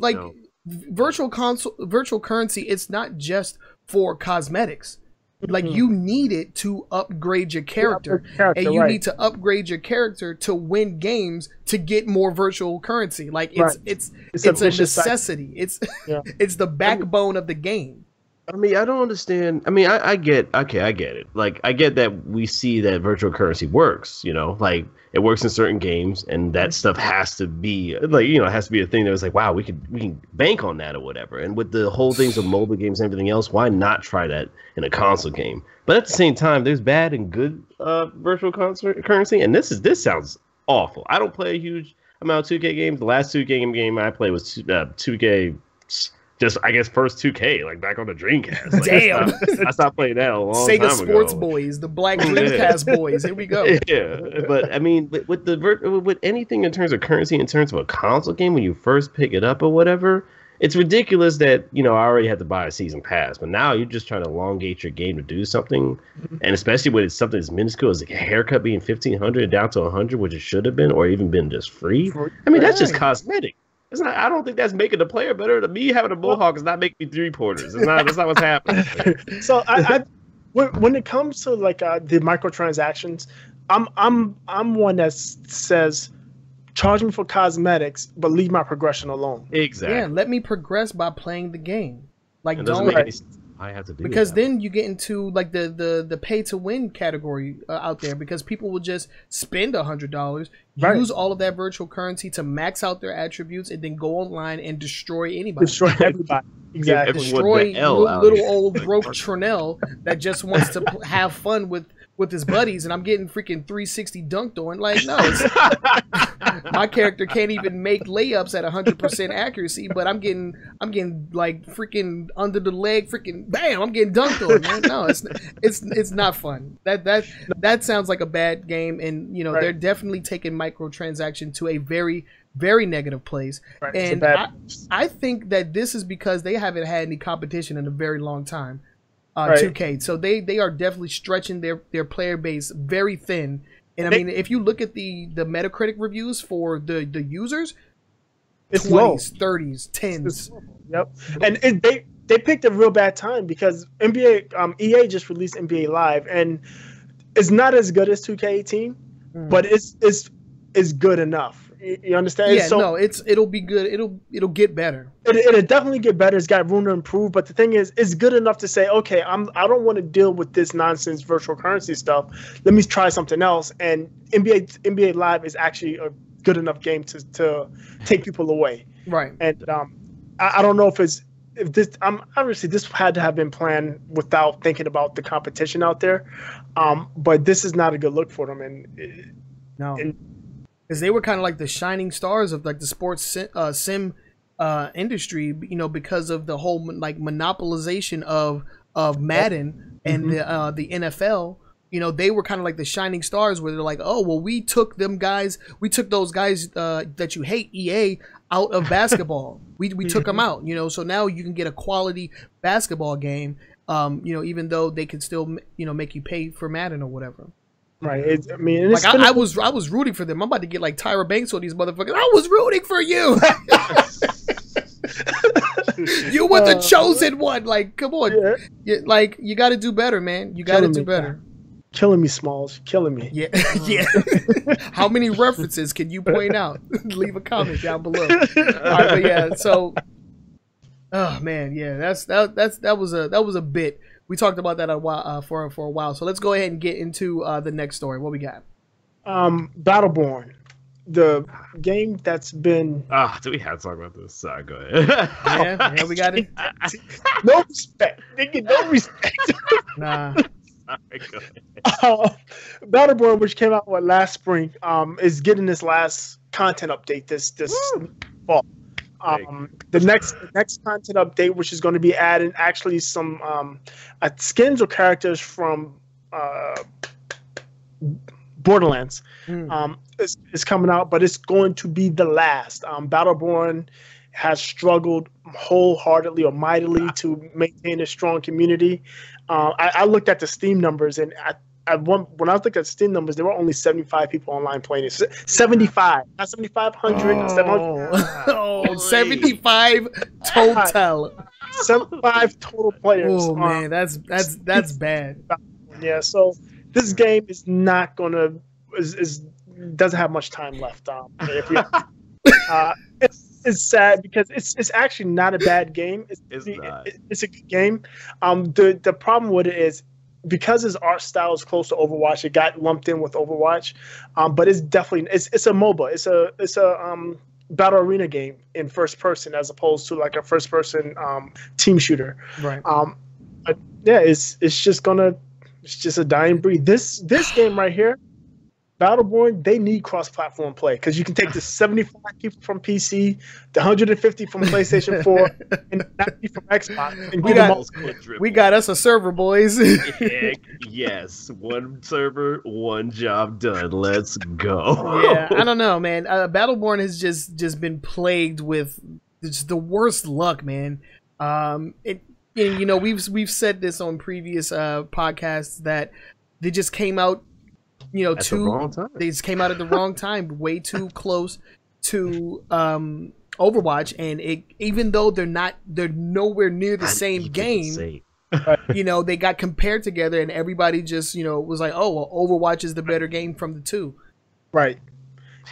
virtual currency, it's not just for cosmetics. Like you need it to upgrade your character, and you need to upgrade your character to win games to get more virtual currency. Like it's a necessity. It's the backbone of the game. I mean, I don't understand. I mean, I get it. Like, I get that we see that virtual currency works, like it works in certain games, and that stuff has to be it has to be a thing that was like, wow, we can bank on that or whatever. And with the whole things of mobile games and everything else, why not try that in a console game? But at the same time, there's bad and good virtual currency, and this sounds awful. I don't play a huge amount of 2K games. The last 2K game I played was 2K. Just, I guess, first 2K, like back on the Dreamcast. Like, Damn. I stopped playing that a long Sega time ago. Sports Boys, the Black Dreamcast boys. Here we go. Yeah, but I mean, with anything in terms of currency, in terms of a console game, when you first pick it up or whatever, it's ridiculous that, I already had to buy a season pass, but now you're just trying to elongate your game to do something, and especially when it's something as minuscule as like a haircut being $1,500 down to $100, which it should have been, or even been just free. I mean, that's just cosmetic. It's not, I don't think that's making the player better. Me having a mohawk is not making me 3-pointers. That's not what's happening. So when it comes to like the microtransactions, I'm one that says charge me for cosmetics, but leave my progression alone. Exactly. Yeah, let me progress by playing the game. Like, it doesn't make any sense. I have to do because that. then you get into like the pay to win category out there, because people will just spend $100, use all of that virtual currency to max out their attributes, and then go online and destroy anybody. Destroy everybody. Exactly. Destroy little old broke Trinell that just wants to have fun with his buddies, and I'm getting freaking 360 dunked on. Like, no, my character can't even make layups at 100% accuracy, but I'm getting like freaking under the leg, freaking bam, I'm getting dunked on, man. No, it's not fun. That sounds like a bad game, and they're definitely taking microtransaction to a very, very negative place. Right. And I think that this is because they haven't had any competition in a very long time. 2K, so they are definitely stretching their player base very thin. And I mean, if you look at the Metacritic reviews for the users, it's 20s, low. 30s, 10s. Yep. And they picked a real bad time because EA just released NBA Live, and it's not as good as 2K18, but it's good enough. You understand? Yeah, no, it'll be good. It'll get better. It'll definitely get better. It's got room to improve. But the thing is, it's good enough to say, okay, I don't want to deal with this nonsense virtual currency stuff. Let me try something else. And NBA Live is actually a good enough game to take people away. Right. And I don't know if this obviously this had to have been planned without thinking about the competition out there. But this is not a good look for them. Because they were kind of like the shining stars of like the sports sim industry, because of the whole like monopolization of Madden and the NFL. They were kind of like the shining stars where they're like, oh, well, we took those guys that you hate, EA, out of basketball. We took them out, so now you can get a quality basketball game, even though they can still, make you pay for Madden or whatever. Right. I was rooting for them. I'm about to get like Tyra Banks on these motherfuckers. I was rooting for you. You were the chosen one. Like, come on. Yeah. You got to do better, man. You got to do better. Killing me, Smalls. Killing me. Yeah. Yeah. How many references can you point out? Leave a comment down below. All right, but yeah. So, oh man, yeah. That was a bit. We talked about that for a while, so let's go ahead and get into the next story. What we got? Battleborn, the game that's been. Do we have to talk about this? Go ahead. Yeah, we got it. No respect, nigga. No respect. Nah. Battleborn, which came out last spring, is getting this last content update this fall. The next content update, which is going to be adding actually some skins or characters from Borderlands, is coming out, but it's going to be the last. Battleborn has struggled wholeheartedly or mightily to maintain a strong community. I looked at the Steam numbers, and when I looked at Steam numbers, there were only 75 people online playing it. 75, not 7,500. 75 total. 75 total players. Oh man, that's bad. Yeah, so this game is not gonna doesn't have much time left. It's sad because it's actually not a bad game. It's a good game. The problem with it is because its art style is close to Overwatch, it got lumped in with Overwatch. But it's definitely it's a MOBA. It's a battle arena game in first person as opposed to like a first person team shooter. Right. But yeah, it's just a dying breed. This game right here, Battleborn, they need cross-platform play because you can take the 75 people from PC, the 150 from PlayStation 4, and 90 from Xbox. And we got us a server, boys. Yes, one server, one job done. Let's go. Yeah, I don't know, man. Battleborn has just been plagued with just the worst luck, man. You know, we've said this on previous podcasts that they just came out. You know, they just came out at the wrong time, way too close to Overwatch, and even though they're nowhere near the same game. You know, they got compared together, and everybody just was like, "Oh, well, Overwatch is the better game from the two." Right.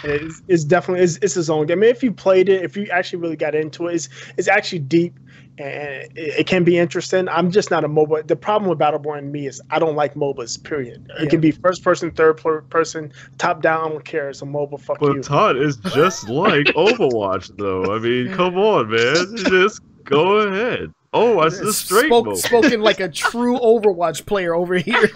It's definitely it's its own game. I mean, if you played it, if you actually really got into it, it's actually deep. And it can be interesting. I'm just not a MOBA. The problem with Battleborn and me is I don't like MOBAs, period. It can be first person, third person, top down, I don't care. It's a MOBA, fuck you. But Todd is just like Overwatch, though. I mean, come on, man. Just go ahead. Oh, I said straight MOBA. Spoken like a true Overwatch player over here.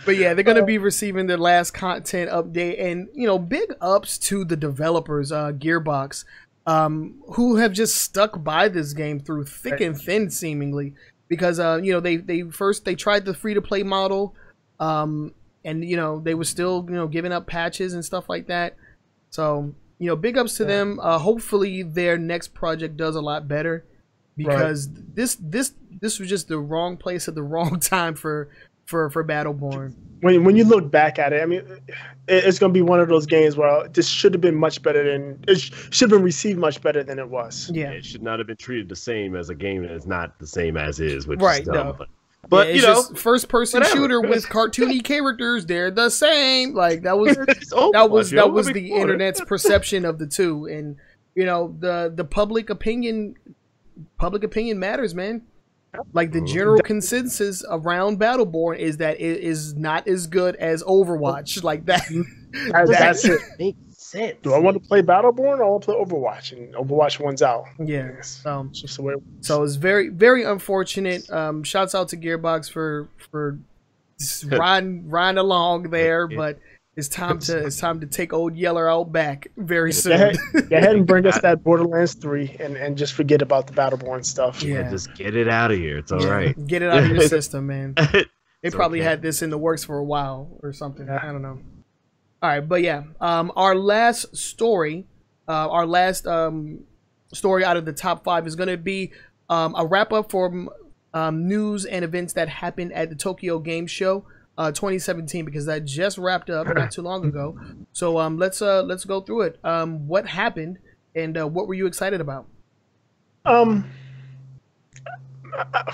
But yeah, they're going to be receiving their last content update. And, big ups to the developers, Gearbox. Who have just stuck by this game through thick and thin, seemingly, because they tried the free to play model, and they were still giving up patches and stuff like that. So big ups to them. Hopefully their next project does a lot better, because this was just the wrong place at the wrong time for Battleborn. When you look back at it, I mean, it's going to be one of those games where this should have been much better than it should have been received much better than it was. Yeah, it should not have been treated the same as a game that is not the same as is, which right. is dumb. No. But it's just first person shooter with cartoony characters. They're the same. Like that was the internet's perception of the two, and the public opinion matters, man. Like the general consensus around Battleborn is that it is not as good as Overwatch. Like that. That's it. Makes sense. Do I want to play Battleborn or I want to play Overwatch? And Overwatch wins out. Yeah. It's just the way it works. So it's very, very unfortunate. Shouts out to Gearbox for just riding along there, but it's time to take old Yeller out back very soon. Go ahead and bring us that Borderlands 3 and just forget about the Battleborn stuff. Yeah, just get it out of here. It's all right. Get it out of your system, man. They probably had this in the works for a while or something. Yeah. I don't know. All right, but yeah, our last story out of the top 5 is going to be a wrap up for news and events that happened at the Tokyo Game Show 2017, because that just wrapped up not too long ago. So let's go through it. What happened and what were you excited about?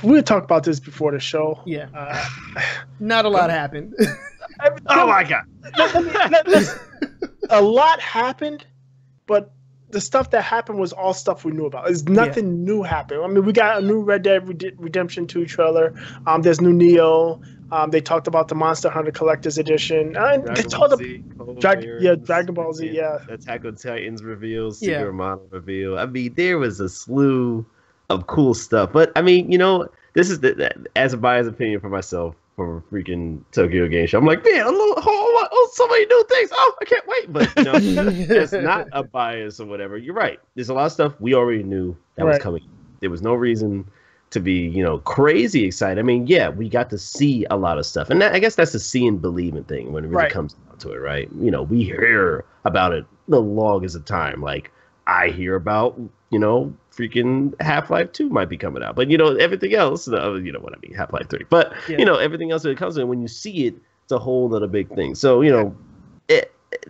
We talked about this before the show. Yeah. Not a lot happened. Oh my god. A lot happened, but the stuff that happened was all stuff we knew about. There's nothing new happened. I mean, we got a new Red Dead Redemption 2 trailer. There's new Neo. They talked about the Monster Hunter Collector's Edition. They talked about Dragon Ball Z. Yeah, Attack on Titans reveals, Secret Model reveal. I mean, there was a slew of cool stuff. But I mean, this is as a biased opinion for myself for freaking Tokyo Game Show. I'm like, man, so many new things. Oh, I can't wait. But it's not a bias or whatever. You're right. There's a lot of stuff we already knew that was coming. There was no reason to be, crazy excited. I mean, yeah, we got to see a lot of stuff, and I guess that's the see and believing thing when it really comes down to it, right? We hear about it the longest of time. Like I hear about, freaking Half-Life 2 might be coming out, but everything else, what I mean, Half-Life 3. But everything else that comes in, when you see it, it's a whole other big thing. So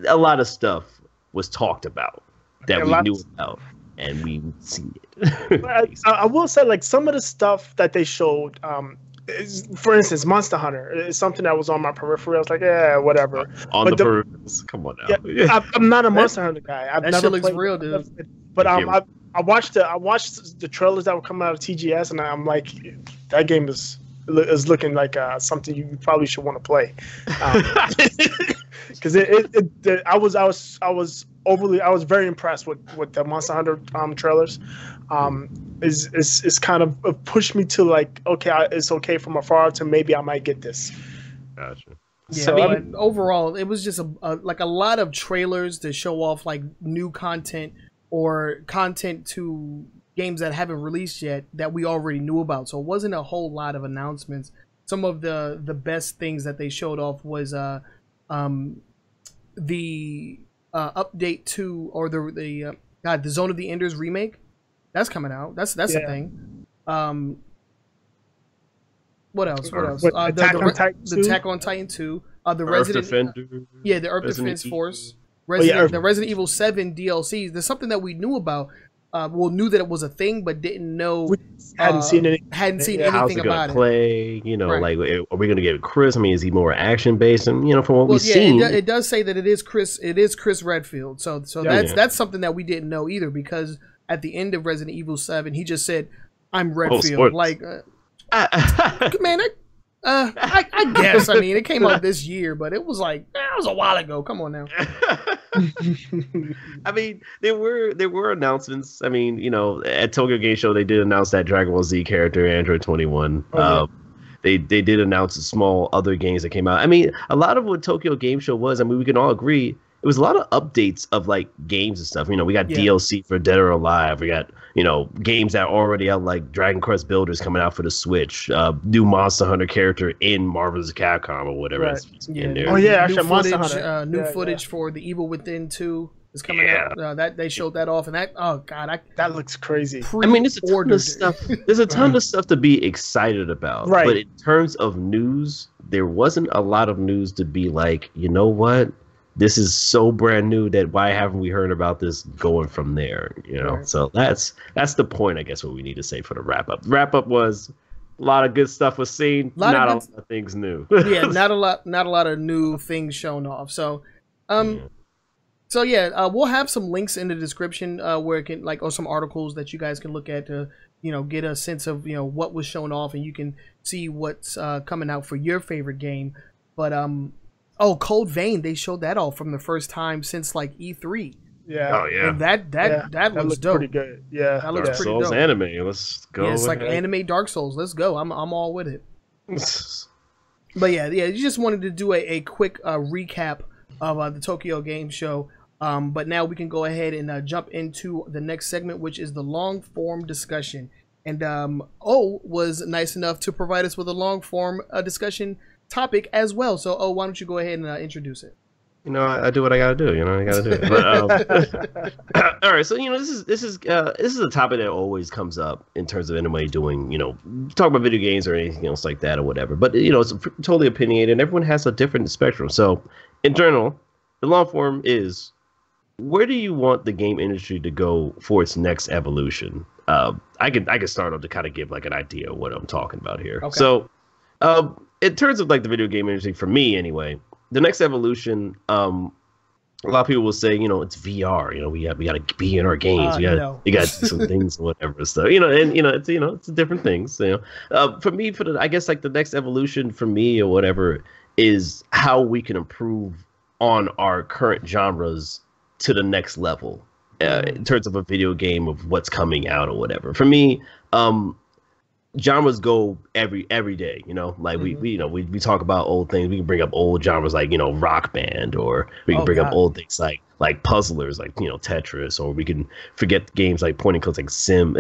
a lot of stuff was talked about that we knew about. And we see it. I will say, like, some of the stuff that they showed, for instance, Monster Hunter is something that was on my periphery. I was like, yeah, whatever. Peripherals, come on now. Yeah, I'm not a Monster Hunter guy. I've never looks real, dude. But I watched the trailers that were coming out of TGS, and I'm like, that game is looking like something you probably should want to play. Because I was very impressed with the Monster Hunter trailers. It's kind of pushed me to like, okay, it's okay from afar to maybe I might get this. Gotcha. Yeah, so, overall, it was just a lot of trailers to show off like new content or content to games that haven't released yet that we already knew about. So it wasn't a whole lot of announcements. Some of the best things that they showed off was the update to, or the Zone of the Enders remake. That's coming out. That's a thing. What else? The Attack on Titan 2. The Resident Defender. The Earth Defense Force. The Resident Evil 7 DLCs. There's something that we knew about. Knew that it was a thing, but didn't know. We hadn't seen anything How's it about it. Play? Like, are we gonna get Chris? I mean, is he more action based? And from what we've seen, it does say that it is Chris. It is Chris Redfield. So that's something that we didn't know either, because at the end of Resident Evil 7, he just said, "I'm Redfield." Man, I guess. I mean, it came out this year, but it was like that was a while ago. Come on now. I mean, there were announcements. I mean, at Tokyo Game Show, they did announce that Dragon Ball Z character, Android 21. They did announce small other games that came out. I mean, a lot of what Tokyo Game Show was, I mean, we can all agree, it was a lot of updates of like games and stuff. We got DLC for Dead or Alive. We got, games that are already out, like Dragon Quest Builders coming out for the Switch. New Monster Hunter character in Marvel's Capcom or whatever is in there. Oh yeah, actually, Monster Hunter. New footage for The Evil Within 2 is coming out. That they showed that off, and that looks crazy. I mean, there's a ton of stuff. There's a ton of stuff to be excited about. Right. But in terms of news, there wasn't a lot of news to be like, you know what? This is so brand new that why haven't we heard about this going from there? Right. So that's the point, I guess, what we need to say for the wrap up. The wrap up was a lot of good stuff was seen, not a lot of things new. Not a lot of new things shown off. So, we'll have some links in the description where it can or some articles that you guys can look at to get a sense of what was shown off, and you can see what's coming out for your favorite game. But Cold Vein, they showed that off from the first time since like E3. Yeah. Oh yeah. And that looks dope. Pretty good. Yeah. That looks pretty Souls dope. Anime. Let's go. Yeah, it's like anime Dark Souls. Let's go. I'm all with it. But you just wanted to do a quick recap of the Tokyo Game Show. But now we can go ahead and jump into the next segment, which is the long form discussion. And O was nice enough to provide us with a long form discussion topic as well. So, why don't you go ahead and introduce it? I do what I gotta do. I gotta do it. But, all right. So this is a topic that always comes up in terms of anybody doing talk about video games or anything else like that or whatever. But it's totally opinionated, and everyone has a different spectrum. So in general, the long form is, where do you want the game industry to go for its next evolution? I can start off to kind of give like an idea of what I'm talking about here. Okay. So in terms of like the video game industry, for me anyway, the next evolution, a lot of people will say, it's VR. We got to be in our games. You got to do some things, whatever stuff. It's different things. For me, I guess like the next evolution for me or whatever is how we can improve on our current genres to the next level in terms of a video game of what's coming out or whatever. For me, genres go every day, you know, like we talk about old things. We can bring up old genres like, you know, Rock Band, or we can bring up old things like puzzlers, like, you know, Tetris, or we can forget games like point and clicks like Sim,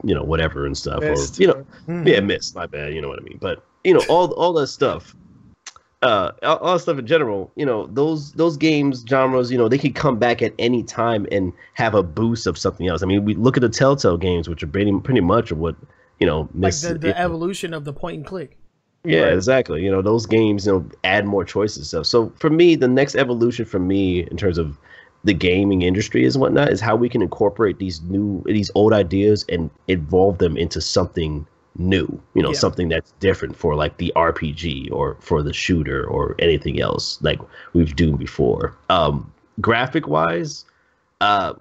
whatever and stuff, Myst, or, you know, Myst, my bad, you know what I mean. But, you know, all that stuff. All that stuff in general, you know, those games genres, you know, they can come back at any time and have a boost of something else. I mean, we look at the Telltale games, which are pretty much what, you know, like the evolution of the point and click. Yeah, right. Exactly. You know, those games, you know, add more choices and stuff. So for me, the next evolution for me in terms of the gaming industry is whatnot is how we can incorporate these old ideas and evolve them into something new, you know, something that's different for like the RPG or for the shooter or anything else like we've done before. Graphic wise, I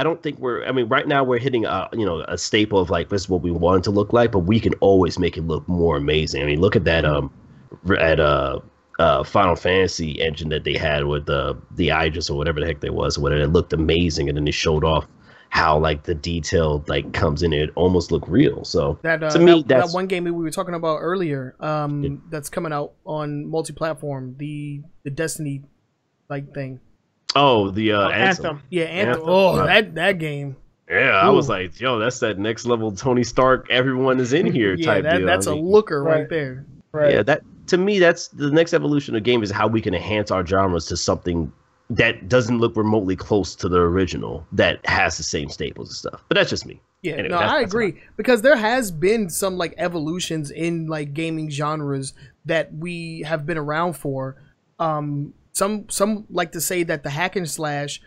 don't think right now we're hitting a staple of like, this is what we want it to look like, but we can always make it look more amazing. I mean, look at that Final Fantasy engine that they had with the Aegis or whatever the heck they was, or whatever. It looked amazing, and then they showed off how like the detail like comes in it almost look real. So that to me, that one game we were talking about earlier, that's coming out on multi-platform, the Destiny like thing. Oh, the Anthem. Yeah, Anthem. Oh, that game. Yeah, I was like, yo, that's that next level Tony Stark, everyone is in here type deal. That's a looker right there. Right. Yeah, that to me, that's the next evolution of game is how we can enhance our genres to something that doesn't look remotely close to the original, that has the same staples and stuff. But that's just me. Yeah, anyway, I agree, because there has been some like evolutions in like gaming genres that we have been around for. Some like to say that the hack and slash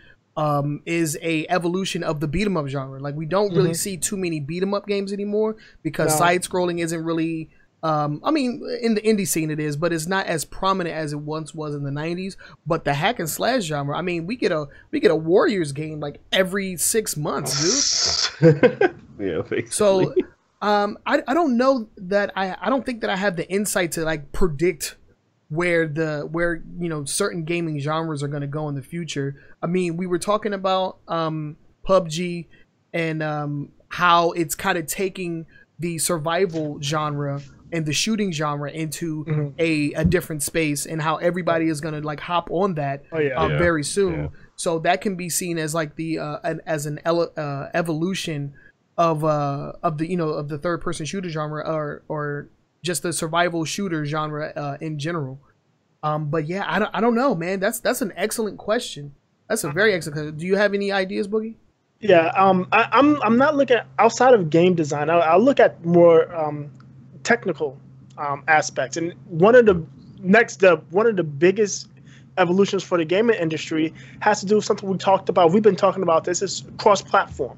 is a evolution of the beat 'em up genre. Like we don't really see too many beat 'em up games anymore because side scrolling isn't really. I mean, in the indie scene it is, but it's not as prominent as it once was in the 90s. But the hack and slash genre, I mean, we get a Warriors game like every 6 months, dude. Yeah, basically. So, I don't know that I don't think that I have the insight to like predict where you know certain gaming genres are going to go in the future. I mean, we were talking about PUBG and how it's kind of taking the survival genre and the shooting genre into a different space, and how everybody is going to like hop on that very soon. Yeah. So that can be seen as like the as an evolution of the third person shooter genre or just the survival shooter genre in general. But yeah, I don't know, man. That's an excellent question. That's a very excellent question. Do you have any ideas, Boogie? Yeah, I'm not looking at outside of game design. I'll look at more technical aspects, and one of the biggest evolutions for the gaming industry has to do with something we talked about. We've been talking about this is cross-platform,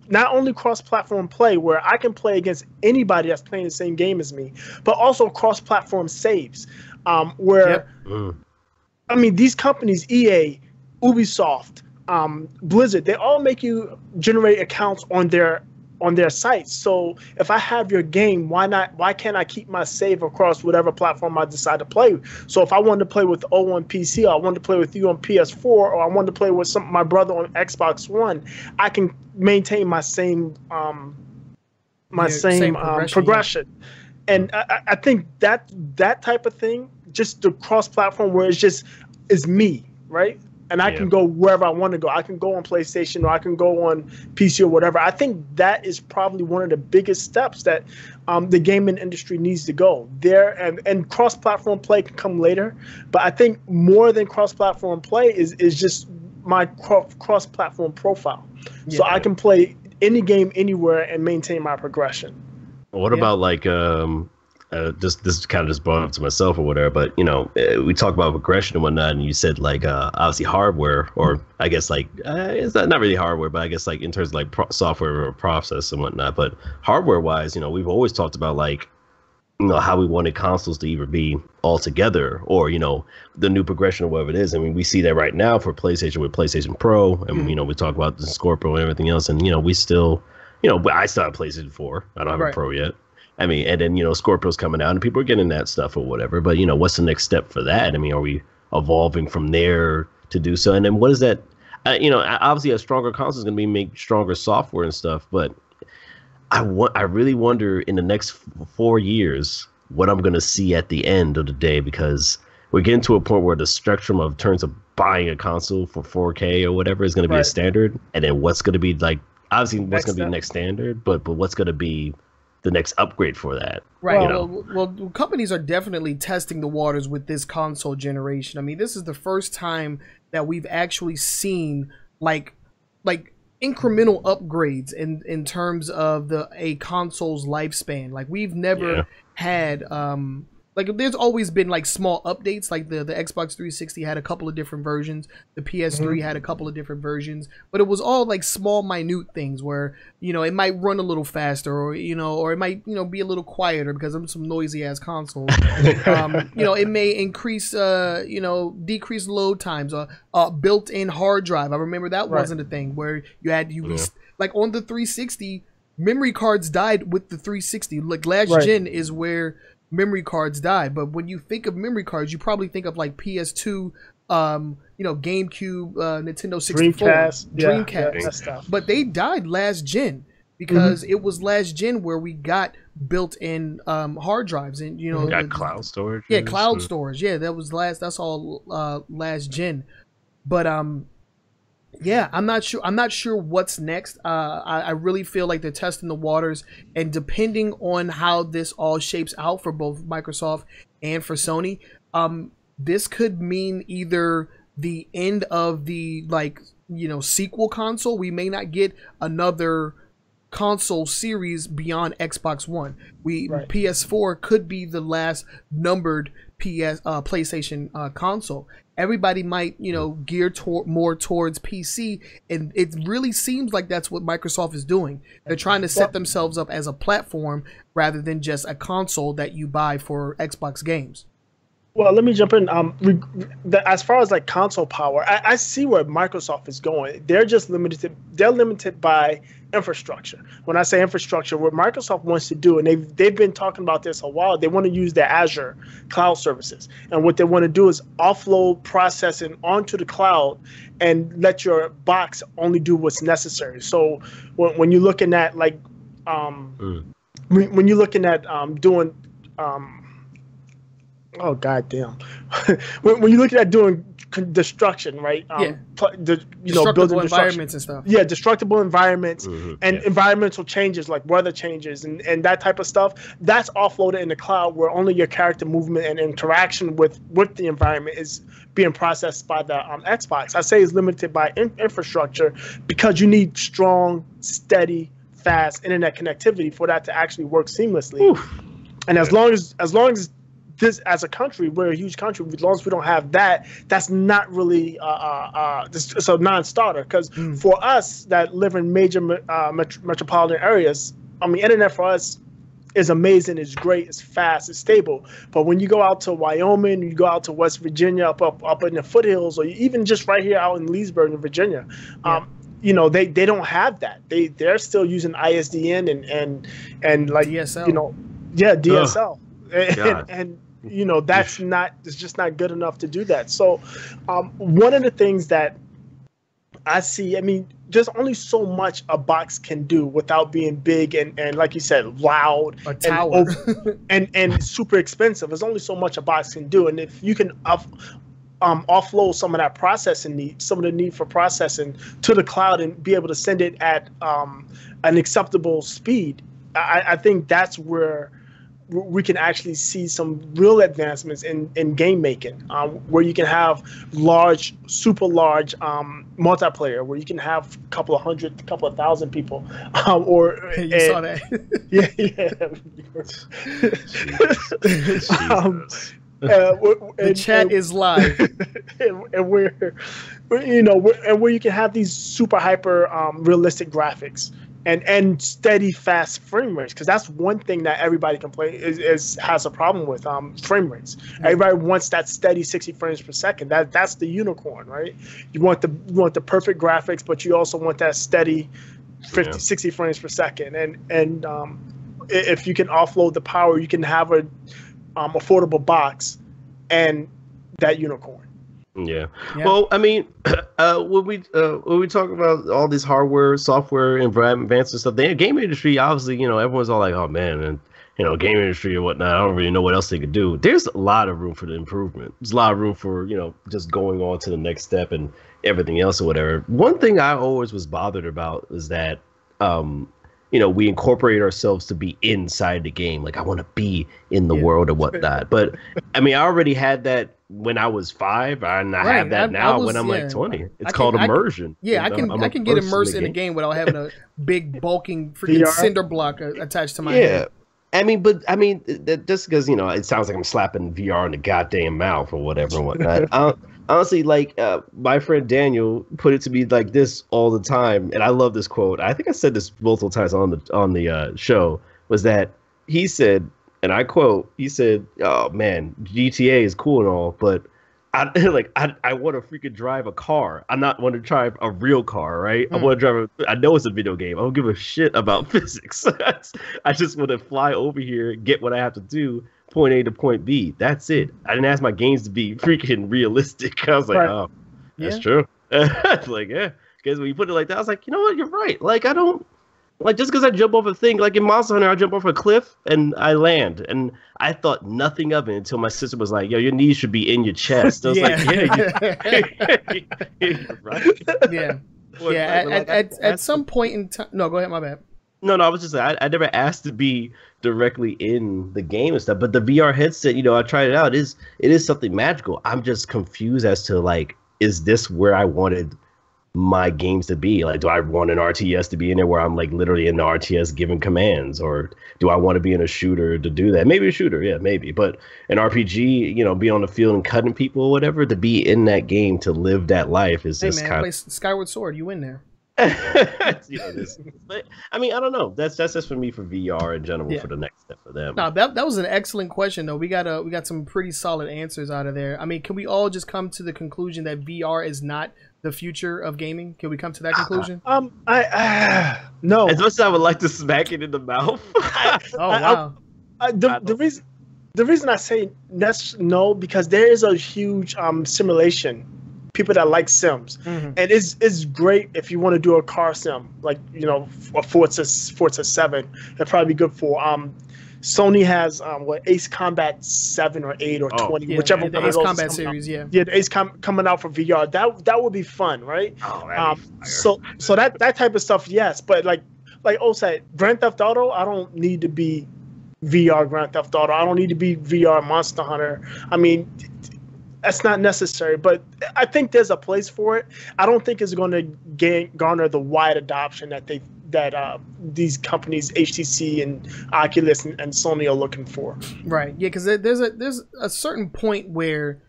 not only cross-platform play where I can play against anybody that's playing the same game as me, but also cross-platform saves, where I mean these companies, EA, Ubisoft, Blizzard, they all make you generate accounts on their sites. So if I have your game, why can't I keep my save across whatever platform I decide to play? So if I wanted to play with O on PC, or I wanted to play with you on PS4, or I wanted to play with my brother on Xbox One, I can maintain my same progression. And I think that type of thing, just the cross-platform where it's me, right? And I can go wherever I want to go. I can go on PlayStation, or I can go on PC, or whatever. I think that is probably one of the biggest steps that the gaming industry needs to go there. And cross-platform play can come later, but I think more than cross-platform play is just my cross-platform profile. Yeah. So I can play any game anywhere and maintain my progression. What about like this kind of just brought up to myself or whatever, but you know, we talk about progression and whatnot, and you said like obviously hardware, or I guess like it's not really hardware, but I guess like in terms of like software or process and whatnot. But hardware wise, you know, we've always talked about like, you know, how we wanted consoles to either be all together or, you know, the new progression or whatever it is. I mean, we see that right now for PlayStation with PlayStation Pro, and you know, we talk about the Scorpio and everything else, and you know, we still, you know, I still have PlayStation 4. I don't have a Pro yet. I mean, and then, you know, Scorpio's coming out and people are getting that stuff or whatever. But, you know, what's the next step for that? I mean, are we evolving from there to do so? And then what is that? You know, obviously a stronger console is going to be make stronger software and stuff. But I really wonder in the next 4 years what I'm gonna see at the end of the day, because we're getting to a point where the spectrum of terms of buying a console for 4K or whatever is gonna be a standard, and then what's gonna be like obviously what's gonna be the next standard, but what's gonna be the next upgrade for that. Right. Well, companies are definitely testing the waters with this console generation. I mean, this is the first time that we've actually seen like incremental upgrades in terms of a console's lifespan. Like we've never had like there's always been like small updates, like the Xbox 360 had a couple of different versions, the PS3 had a couple of different versions, but it was all like small minute things where, you know, it might run a little faster, or or it might, be a little quieter because of some noisy ass consoles. It may increase decrease load times, built-in hard drive. I remember that wasn't a thing where you had like on the 360, memory cards died with the 360. Like last gen is where memory cards died, but when you think of memory cards, you probably think of like PS2, GameCube, Nintendo 64, Dreamcast stuff. But they died last gen because it was last gen where we got built-in hard drives, and got cloud storage. Yeah, cloud storage. Yeah, that was that's all last gen. But yeah, I'm not sure what's next. I really feel like they're testing the waters, and depending on how this all shapes out for both Microsoft and for Sony, this could mean either the end of the sequel console. We may not get another console series beyond Xbox One. PS4 could be the last numbered PlayStation console. Everybody might, gear more towards PC, and it really seems like that's what Microsoft is doing. They're trying to set themselves up as a platform rather than just a console that you buy for Xbox games. Well, let me jump in. As far as like console power, I see where Microsoft is going. They're just limited. They're limited by infrastructure. When I say infrastructure, what Microsoft wants to do, and they've been talking about this a while, they want to use their Azure cloud services. And what they want to do is offload processing onto the cloud and let your box only do what's necessary. So when you're looking at when you're looking at doing oh goddamn! when you're looking at doing destruction, right? Destructible environments and stuff. Yeah, destructible environments and environmental changes like weather changes and that type of stuff. That's offloaded in the cloud, where only your character movement and interaction with the environment is being processed by the Xbox. I say it's limited by infrastructure because you need strong, steady, fast internet connectivity for that to actually work seamlessly. Oof. And as long as this, as a country, we're a huge country. As long as we don't have that, that's not really it's a non-starter. Because for us that live in major metropolitan areas, I mean, internet for us is amazing, it's great, it's fast, it's stable. But when you go out to Wyoming, you go out to West Virginia, up in the foothills, or even just right here out in Leesburg, in Virginia, they don't have that. They're still using ISDN and like DSL. DSL. And it's just not good enough to do that. So one of the things that I see, I mean, there's only so much a box can do without being big and like you said, loud, a tower, and super expensive. There's only so much a box can do, and if you can offload some of that processing need, some of the need for processing to the cloud, and be able to send it at an acceptable speed, I think that's where we can actually see some real advancements in game making, where you can have super large multiplayer, where you can have a couple of thousand people, you saw that. The chat is live, and where you can have these super hyper realistic graphics. And steady, fast frame rates, because that's one thing that everybody has a problem with, frame rates. Everybody wants that steady 60 frames per second. That's the unicorn, right? You want the perfect graphics, but you also want that steady 60 frames per second. And if you can offload the power, you can have a affordable box and that unicorn. Yeah. Yeah. Well, I mean, when we talk about all this hardware, software, and advanced and stuff, the game industry, obviously, everyone's all like, "Oh man," and game industry and whatnot. I don't really know what else they could do. There's a lot of room for the improvement. There's a lot of room for just going on to the next step and everything else or whatever. One thing I always was bothered about is that, we incorporate ourselves to be inside the game. Like I want to be in the world or whatnot. But I mean, I already had that when I was 5, and I have that now when I'm like 20. It's called immersion. I can get immersed in a game without having a big bulking freaking cinder block attached to my head. I mean, just because it sounds like I'm slapping VR in the goddamn mouth or whatever and whatnot. Honestly, like my friend Daniel put it to me like this all the time, and I love this quote. I think I said this multiple times on the show. Was that he said, and I quote, he said, "Oh man, GTA is cool and all, but I want to freaking drive a car. I'm not want to drive a real car, right? I want to drive I know it's a video game. I don't give a shit about physics. I just want to fly over here, get what I have to do, point A to point B. That's it. I didn't ask my games to be freaking realistic." I was like, oh, that's true. Like, yeah. Because when you put it like that, I was like, you know what? You're right. Like, I don't... Like, just because I jump off a thing, like in Monster Hunter, I jump off a cliff and I land. And I thought nothing of it until my sister was like, yo, your knees should be in your chest. I was like, you're right. Yeah. At some point in time... No, go ahead, my bad. No, I was just like, I never asked to be directly in the game and stuff. But the VR headset, I tried it out. It is something magical. I'm just confused as to, like, is this where I wanted my games to be? Like, do I want an RTS to be in there where I'm like literally in the RTS giving commands, or do I want to be in a shooter to do that? Maybe a shooter, yeah, maybe, but an RPG, be on the field and cutting people or whatever, to be in that game, to live that life is just kind of Skyward Sword, you in there. But, I mean, I don't know. That's just for me for VR in general for the next step for them. No, that was an excellent question though. We got some pretty solid answers out of there. I mean, can we all just come to the conclusion that VR is not the future of gaming? Can we come to that conclusion? I no. As much as I would like to smack it in the mouth. Wow. The reason I say no, because there is a huge simulation. People that like sims, and it's great if you want to do a car sim, like a Forza 7. That'd probably be good for. Sony has Ace Combat 7 or 8 or 20, whichever one the of Ace those Combat series, the Ace coming out for VR. That would be fun, right? So that type of stuff, yes. But like said, Grand Theft Auto, I don't need to be VR Grand Theft Auto. I don't need to be VR Monster Hunter. I mean, that's not necessary, but I think there's a place for it. I don't think it's going to garner the wide adoption that these companies, HTC and Oculus and Sony, are looking for. Right. Yeah, because there's a certain point where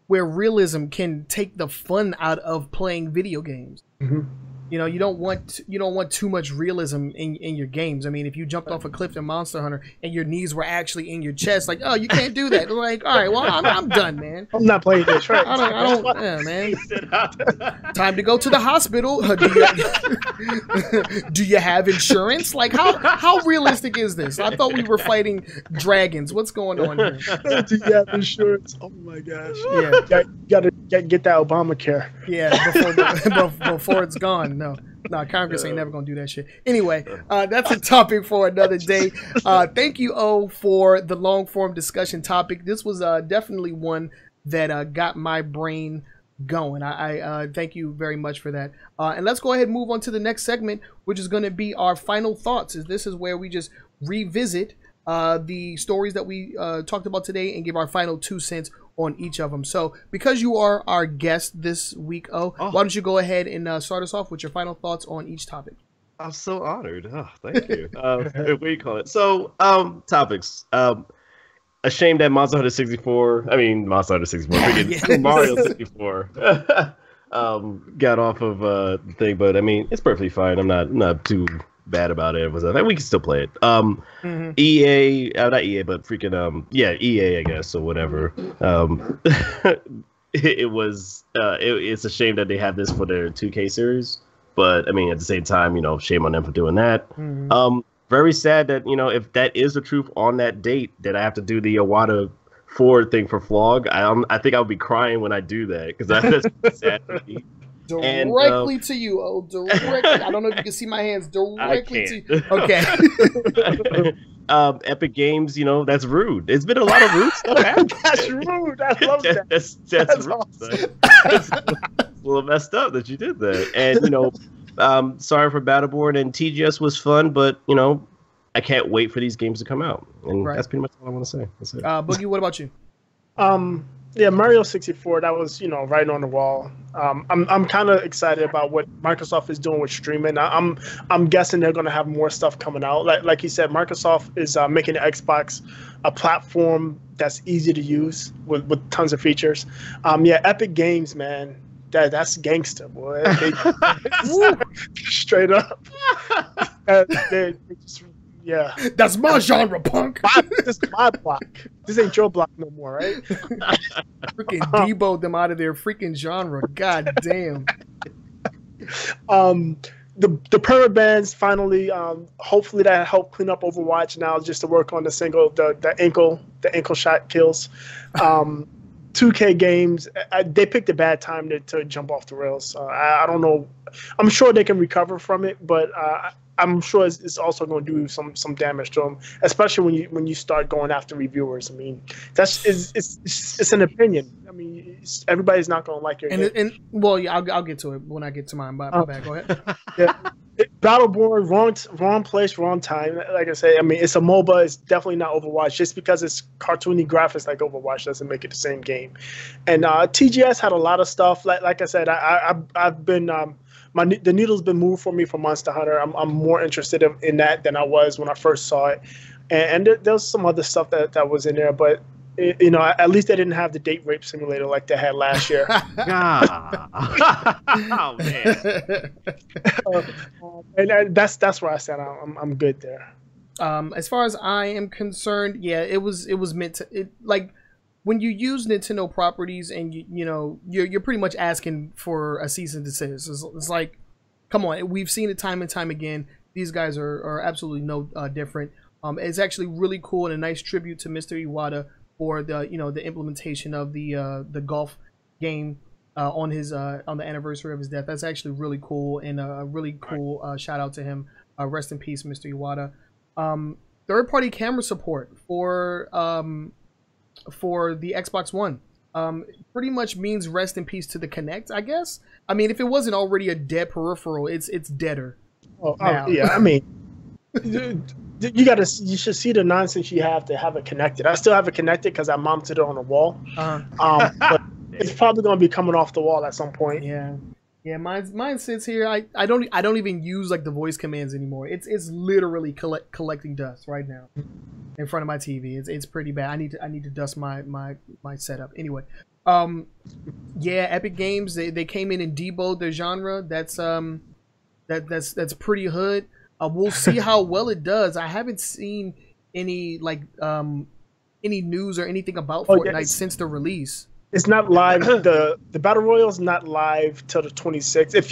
realism can take the fun out of playing video games. Mm-hmm. You don't want too much realism in your games. I mean, if you jumped off a cliff in Monster Hunter and your knees were actually in your chest, like, oh, you can't do that. Like, all right, well, I'm done, man. I'm not playing this, right? I don't, yeah, man. Time to go to the hospital. Do you have insurance? Like, how realistic is this? I thought we were fighting dragons. What's going on here? Do you have insurance? Oh my gosh. Yeah. You gotta get that Obamacare. Yeah, before it's gone. No, Congress ain't never gonna do that shit. Anyway, that's a topic for another day. Thank you, O, for the long form discussion topic. This was definitely one that got my brain going. I thank you very much for that. And let's go ahead and move on to the next segment, which is going to be our final thoughts. This is where we just revisit the stories that we talked about today and give our final 2 cents on each of them. So because you are our guest this week, why don't you go ahead and start us off with your final thoughts on each topic? I'm so honored. Oh, thank you. What do you call it? So topics. Ashamed that Monster Hunter 64. Freaking Mario 64 got off of the thing, but I mean, it's perfectly fine. I'm not too bad about it. We can still play it. EA, not EA, but freaking EA, I guess, or whatever. It's a shame that they have this for their 2K series, but I mean, at the same time, shame on them for doing that. Very sad that if that is the truth on that date, that I have to do the Iwata forward thing for Flog. I think I'll be crying when I do that because that's sad for me. Directly to you, directly. I don't know if you can see my hands directly to you. Okay. Epic Games, that's rude. It's been a lot of rude stuff happening. That's rude. I love that. That's rude. Awesome. It's a little messed up that you did that. And sorry for Battleborn, and TGS was fun, but I can't wait for these games to come out. And that's pretty much all I want to say. That's it. Boogie, what about you? Yeah, Mario 64, that was, right on the wall. I'm kind of excited about what Microsoft is doing with streaming. I'm guessing they're going to have more stuff coming out. Like you said, Microsoft is making the Xbox a platform that's easy to use with tons of features. Yeah, Epic Games, man, that's gangster, boy. Straight up. They just, yeah. That's my genre, punk. This is my block. This ain't your block no more, right? Freaking Deboed them out of their freaking genre. God damn. The perma bans finally. Hopefully that helped clean up Overwatch now, just to work on the ankle shot kills. 2K games, they picked a bad time to jump off the rails. I don't know. I'm sure they can recover from it, but I'm sure it's also going to do some damage to them, especially when you start going after reviewers. I mean, it's an opinion. I mean, everybody's not going to like your game. Yeah, I'll get to it when I get to mine. But bad. Go ahead. Yeah. Battleborn, wrong place, wrong time. Like I say, I mean, it's a MOBA. It's definitely not Overwatch. Just because it's cartoony graphics like Overwatch doesn't make it the same game. And TGS had a lot of stuff. Like I said, I've been the needle's been moved for me for Monster Hunter. I'm more interested in that than I was when I first saw it. And there's some other stuff that was in there, but at least they didn't have the date rape simulator like they had last year. Oh man. And that's where I said I'm good there. As far as I am concerned, yeah, it was meant to like when you use Nintendo properties and you're pretty much asking for a cease and desist. It's like, come on, we've seen it time and time again. These guys are absolutely no different. It's actually really cool and a nice tribute to Mr. Iwata for the the implementation of the golf game on the anniversary of his death. That's actually really cool and a really cool shout out to him. Rest in peace, Mr. Iwata. Third-party camera support for the Xbox One pretty much means rest in peace to the Kinect, I guess. I mean, if it wasn't already a dead peripheral, it's deader. Yeah, I mean, you should see the nonsense you have to have it connected. I still have it connected because I mounted it on the wall. But it's probably going to be coming off the wall at some point. Yeah, mine sits here. I don't even use like the voice commands anymore. It's literally collecting dust right now in front of my TV. It's pretty bad. I need to dust my setup anyway. Yeah, Epic Games they came in and debowed their genre. That's pretty hood. We'll see how well it does. I haven't seen any any news or anything about Fortnite since the release. It's not live. The Battle Royale is not live till the 26th. If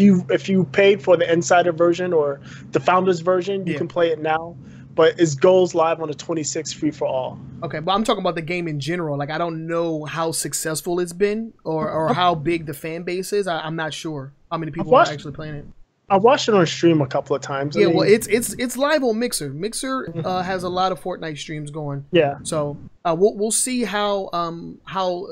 you paid for the Insider version or the Founders version, you can play it now. But it goes live on the 26th, free for all. Okay, but I'm talking about the game in general. Like, I don't know how successful it's been or how big the fan base is. I'm not sure how many people are actually playing it. I watched it on stream a couple of times. Yeah, well, it's live on Mixer. Mixer has a lot of Fortnite streams going. Yeah. So we'll see how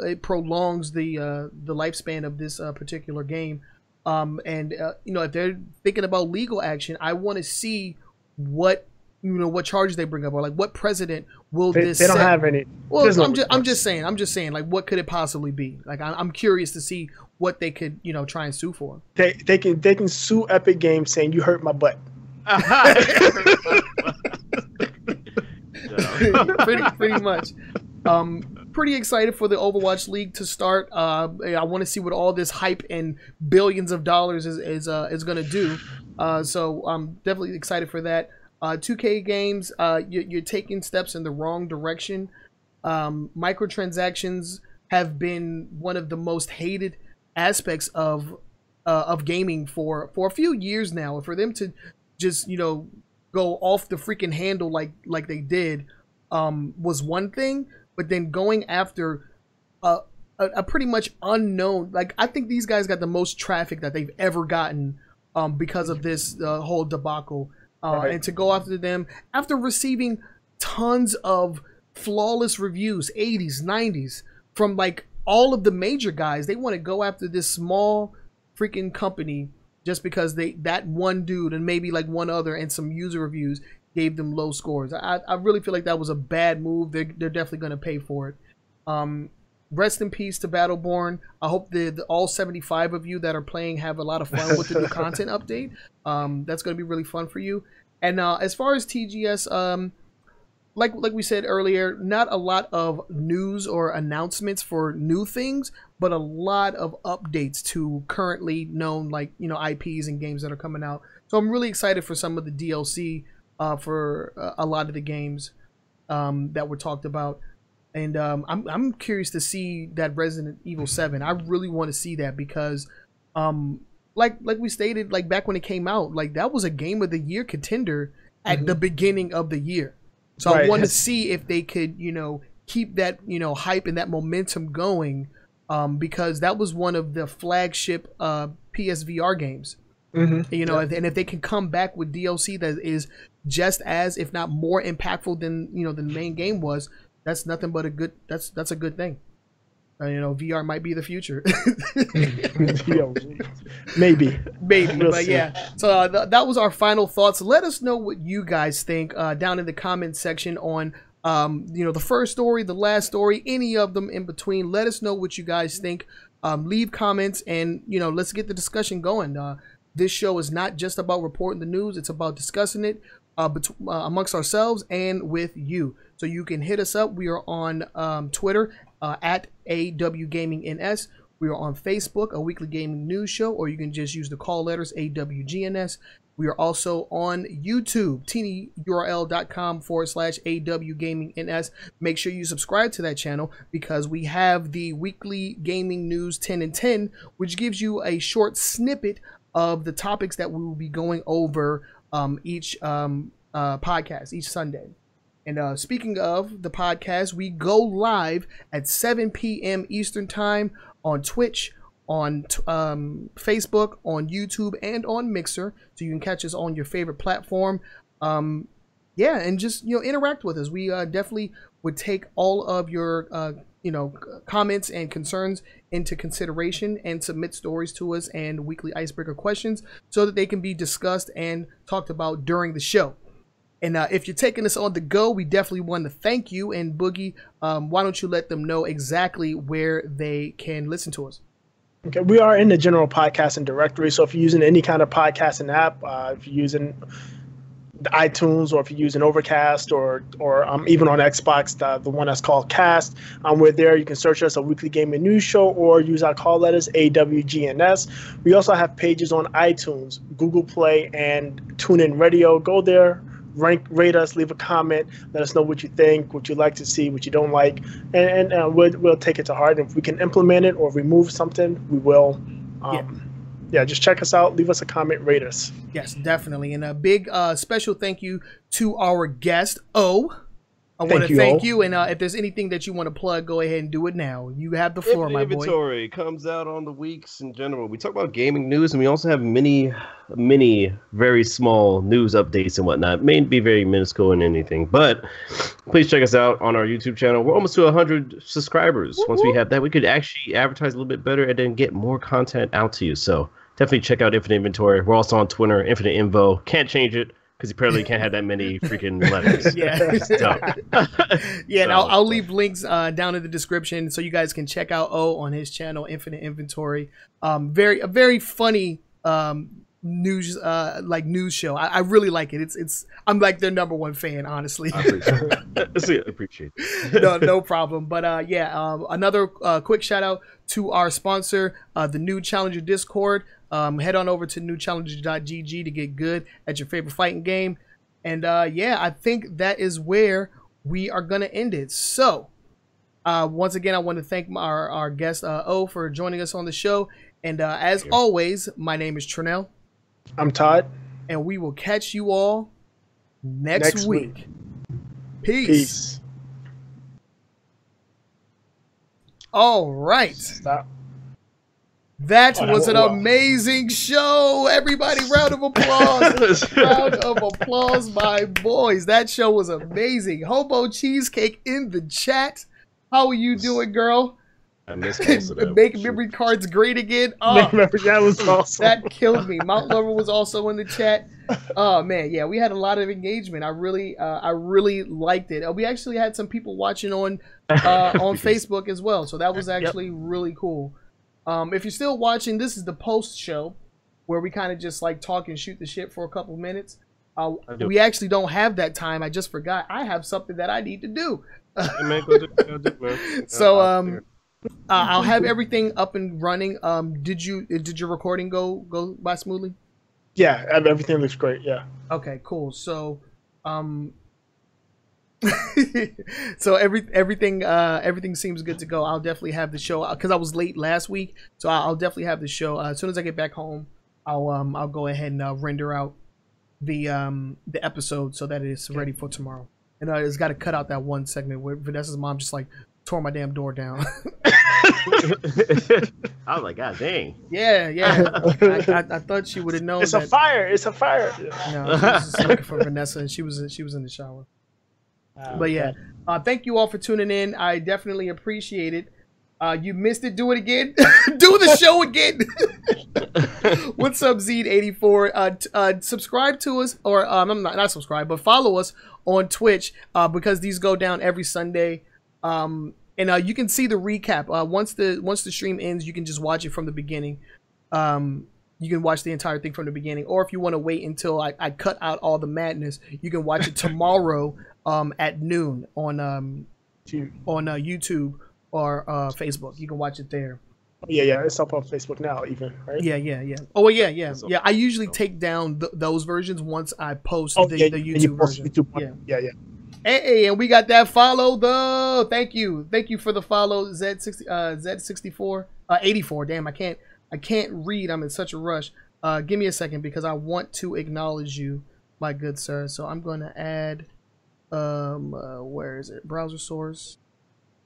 it prolongs the lifespan of this particular game. And if they're thinking about legal action, I want to see what charges they bring up, or like what precedent will this? They don't have any. Well, I'm just saying, like, what could it possibly be? Like, I'm curious to see what they could, try and sue for. They can sue Epic Games saying you hurt my butt. pretty much. Pretty excited for the Overwatch League to start. I want to see what all this hype and billions of dollars is going to do. So I'm definitely excited for that. 2K games, you're taking steps in the wrong direction. Microtransactions have been one of the most hated aspects of gaming for a few years now. For them to just go off the freaking handle like they did was one thing, but then going after a pretty much unknown. Like, I think these guys got the most traffic that they've ever gotten because of this whole debacle. Right. And to go after them after receiving tons of flawless reviews, 80s, 90s, from like all of the major guys, they want to go after this small freaking company just because that one dude and maybe like one other and some user reviews gave them low scores. I really feel like that was a bad move. They're definitely going to pay for it. Rest in peace to Battleborn. I hope the all 75 of you that are playing have a lot of fun with the new content update. That's going to be really fun for you. And as far as TGS, like we said earlier, not a lot of news or announcements for new things, but a lot of updates to currently known, like, you know, IPs and games that are coming out. So I'm really excited for some of the DLC for a lot of the games that were talked about. And I'm curious to see that Resident Evil 7. I really want to see that because, like we stated, like back when it came out, like that was a Game of the Year contender at the beginning of the year. So I want to see if they could, you know, keep that, you know, hype and that momentum going, because that was one of the flagship PSVR games. You know, and if they can come back with DLC that is just as, if not more impactful than, you know, the main game was, that's nothing but a good. That's a good thing. You know, VR might be the future. Maybe. We'll see. Yeah. So that was our final thoughts. Let us know what you guys think down in the comments section on, you know, the first story, the last story, any of them in between. Let us know what you guys think. Leave comments and, you know, let's get the discussion going. This show is not just about reporting the news. It's about discussing it amongst ourselves and with you. So you can hit us up. We are on Twitter at AWGamingNS. We are on Facebook, A Weekly Gaming News Show, or you can just use the call letters AWGNS. We are also on YouTube, tinyurl.com/AWGamingNS. Make sure you subscribe to that channel because we have the Weekly Gaming News 10 and 10, which gives you a short snippet of the topics that we will be going over each podcast, each Sunday. And speaking of the podcast, we go live at 7 p.m. Eastern Time on Twitch, on Facebook, on YouTube, and on Mixer. So you can catch us on your favorite platform. Yeah, and just, you know, interact with us. We definitely would take all of your, you know, comments and concerns into consideration and submit stories to us and weekly icebreaker questions so that they can be discussed and talked about during the show. And if you're taking us on the go, we definitely want to thank you. And Boogie, why don't you let them know exactly where they can listen to us? Okay, we are in the general podcasting directory. So if you're using any kind of podcasting app, if you're using the iTunes, or if you're using Overcast, or even on Xbox, the one that's called Cast, we're there. You can search us, A Weekly Gaming News Show, or use our call letters AWGNS. We also have pages on iTunes, Google Play, and TuneIn Radio. Go there. Rate us, leave a comment, let us know what you think, what you like to see, what you don't like, and we'll take it to heart. And if we can implement it or remove something, we will. Yeah, just check us out, leave us a comment, rate us. Yes, definitely. And a big special thank you to our guest, O. I want to thank you, and if there's anything that you want to plug, go ahead and do it now. You have the floor, my boy. Inventory comes out on the weeks in general. We talk about gaming news, and we also have many very small news updates and whatnot. May be very minuscule in anything, but please check us out on our YouTube channel. We're almost to 100 subscribers. Once we have that, we could actually advertise a little bit better and then get more content out to you. So definitely check out Infinite Inventory. We're also on Twitter, Infinite Invo. Can't change it, because apparently you can't have that many freaking letters. Yeah, and I'll leave links down in the description so you guys can check out O on his channel, Infinite Inventory. A very funny news show. I really like it. I'm like their #1 fan, honestly. I appreciate it. No problem. But another quick shout out to our sponsor, the New Challenger Discord. Head on over to newchallenger.gg to get good at your favorite fighting game. And I think that is where we are going to end it. So once again, I want to thank our guest, O, for joining us on the show. And as always, my name is Trinell. I'm Todd. And we will catch you all next week. Peace. All right. Stop. That was an amazing show. Everybody, round of applause. Round of applause, my boys. That show was amazing. Hobo Cheesecake in the chat. How are you doing, girl? I missed most of that. Make memory cards great again. Oh, that was awesome. That killed me. Mount Lover was also in the chat. Oh man, yeah, we had a lot of engagement. I really liked it. We actually had some people watching on Facebook as well, so that was actually really cool. If you're still watching, this is the post show where we kind of just like talk and shoot the shit for a couple minutes. We actually don't have that time. I just forgot. I have something that I need to do. So I'll have everything up and running. Did your recording go by smoothly? Yeah, everything looks great. Yeah. Okay, cool. So so everything seems good to go. I'll definitely have the show because I was late last week, so I'll definitely have the show as soon as I get back home. I'll go ahead and render out the episode so that it's ready for tomorrow. And it's got to cut out that one segment where Vanessa's mom just like tore my damn door down. I was like, God dang. Yeah. I thought she would have known. It's a fire. It's a fire. No, she was just looking for Vanessa, and she was in the shower. But yeah, thank you all for tuning in. I definitely appreciate it. You missed it. Do it again. Do the show again. What's up, Zed84? Subscribe to us, or I'm not subscribe, but follow us on Twitch because these go down every Sunday. And you can see the recap. Once the stream ends, you can just watch it from the beginning. You can watch the entire thing from the beginning, or if you want to wait until I cut out all the madness, you can watch it tomorrow at noon on YouTube or Facebook. You can watch it there. Yeah, it's up on Facebook now, even, right? Yeah. Oh, well, yeah. I usually take down those versions once I post the YouTube version. Yeah. Hey, and we got that follow though. Thank you for the follow, Z64, 84. Damn, I can't read. I'm in such a rush. Give me a second because I want to acknowledge you, my good sir. So I'm going to add, where is it? Browser source.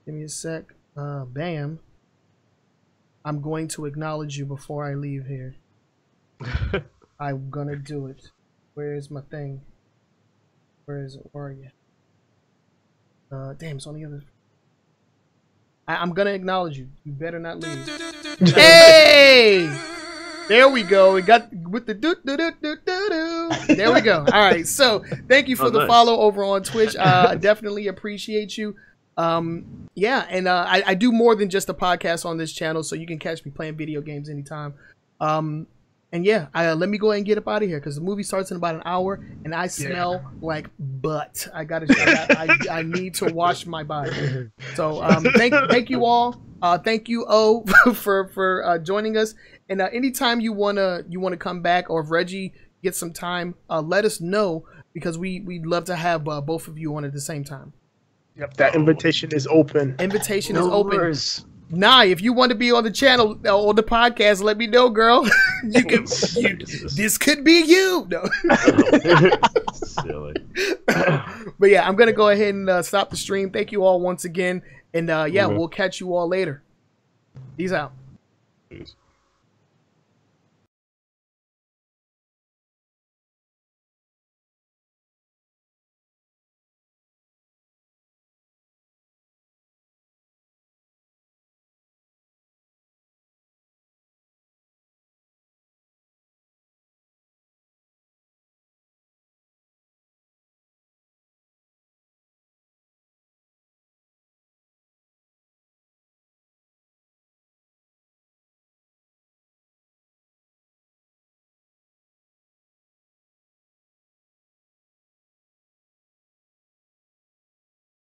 Give me a sec. Bam. I'm going to acknowledge you before I leave here. I'm gonna do it. Where is my thing? Where is it? Where are you? Damn, it's on the other. I'm gonna acknowledge you. You better not leave. Hey! There we go. We got with the do do do do do do. There we go. All right. So thank you for the follow over on Twitch. I definitely appreciate you. Yeah, and I do more than just a podcast on this channel, so you can catch me playing video games anytime. And yeah, let me go ahead and get up out of here because the movie starts in about an hour, and I smell like butt. I gotta say, I need to wash my body. So thank you all. Thank you, O, for joining us. And anytime you wanna come back, or if Reggie gets some time, let us know because we'd love to have both of you on at the same time. Yep, that invitation is open. Invitation is open. Nah, if you want to be on the channel or the podcast, let me know, girl. You can. This could be you. No. Silly. But yeah, I'm gonna go ahead and stop the stream. Thank you all once again, and yeah, we'll catch you all later. Peace out. Peace.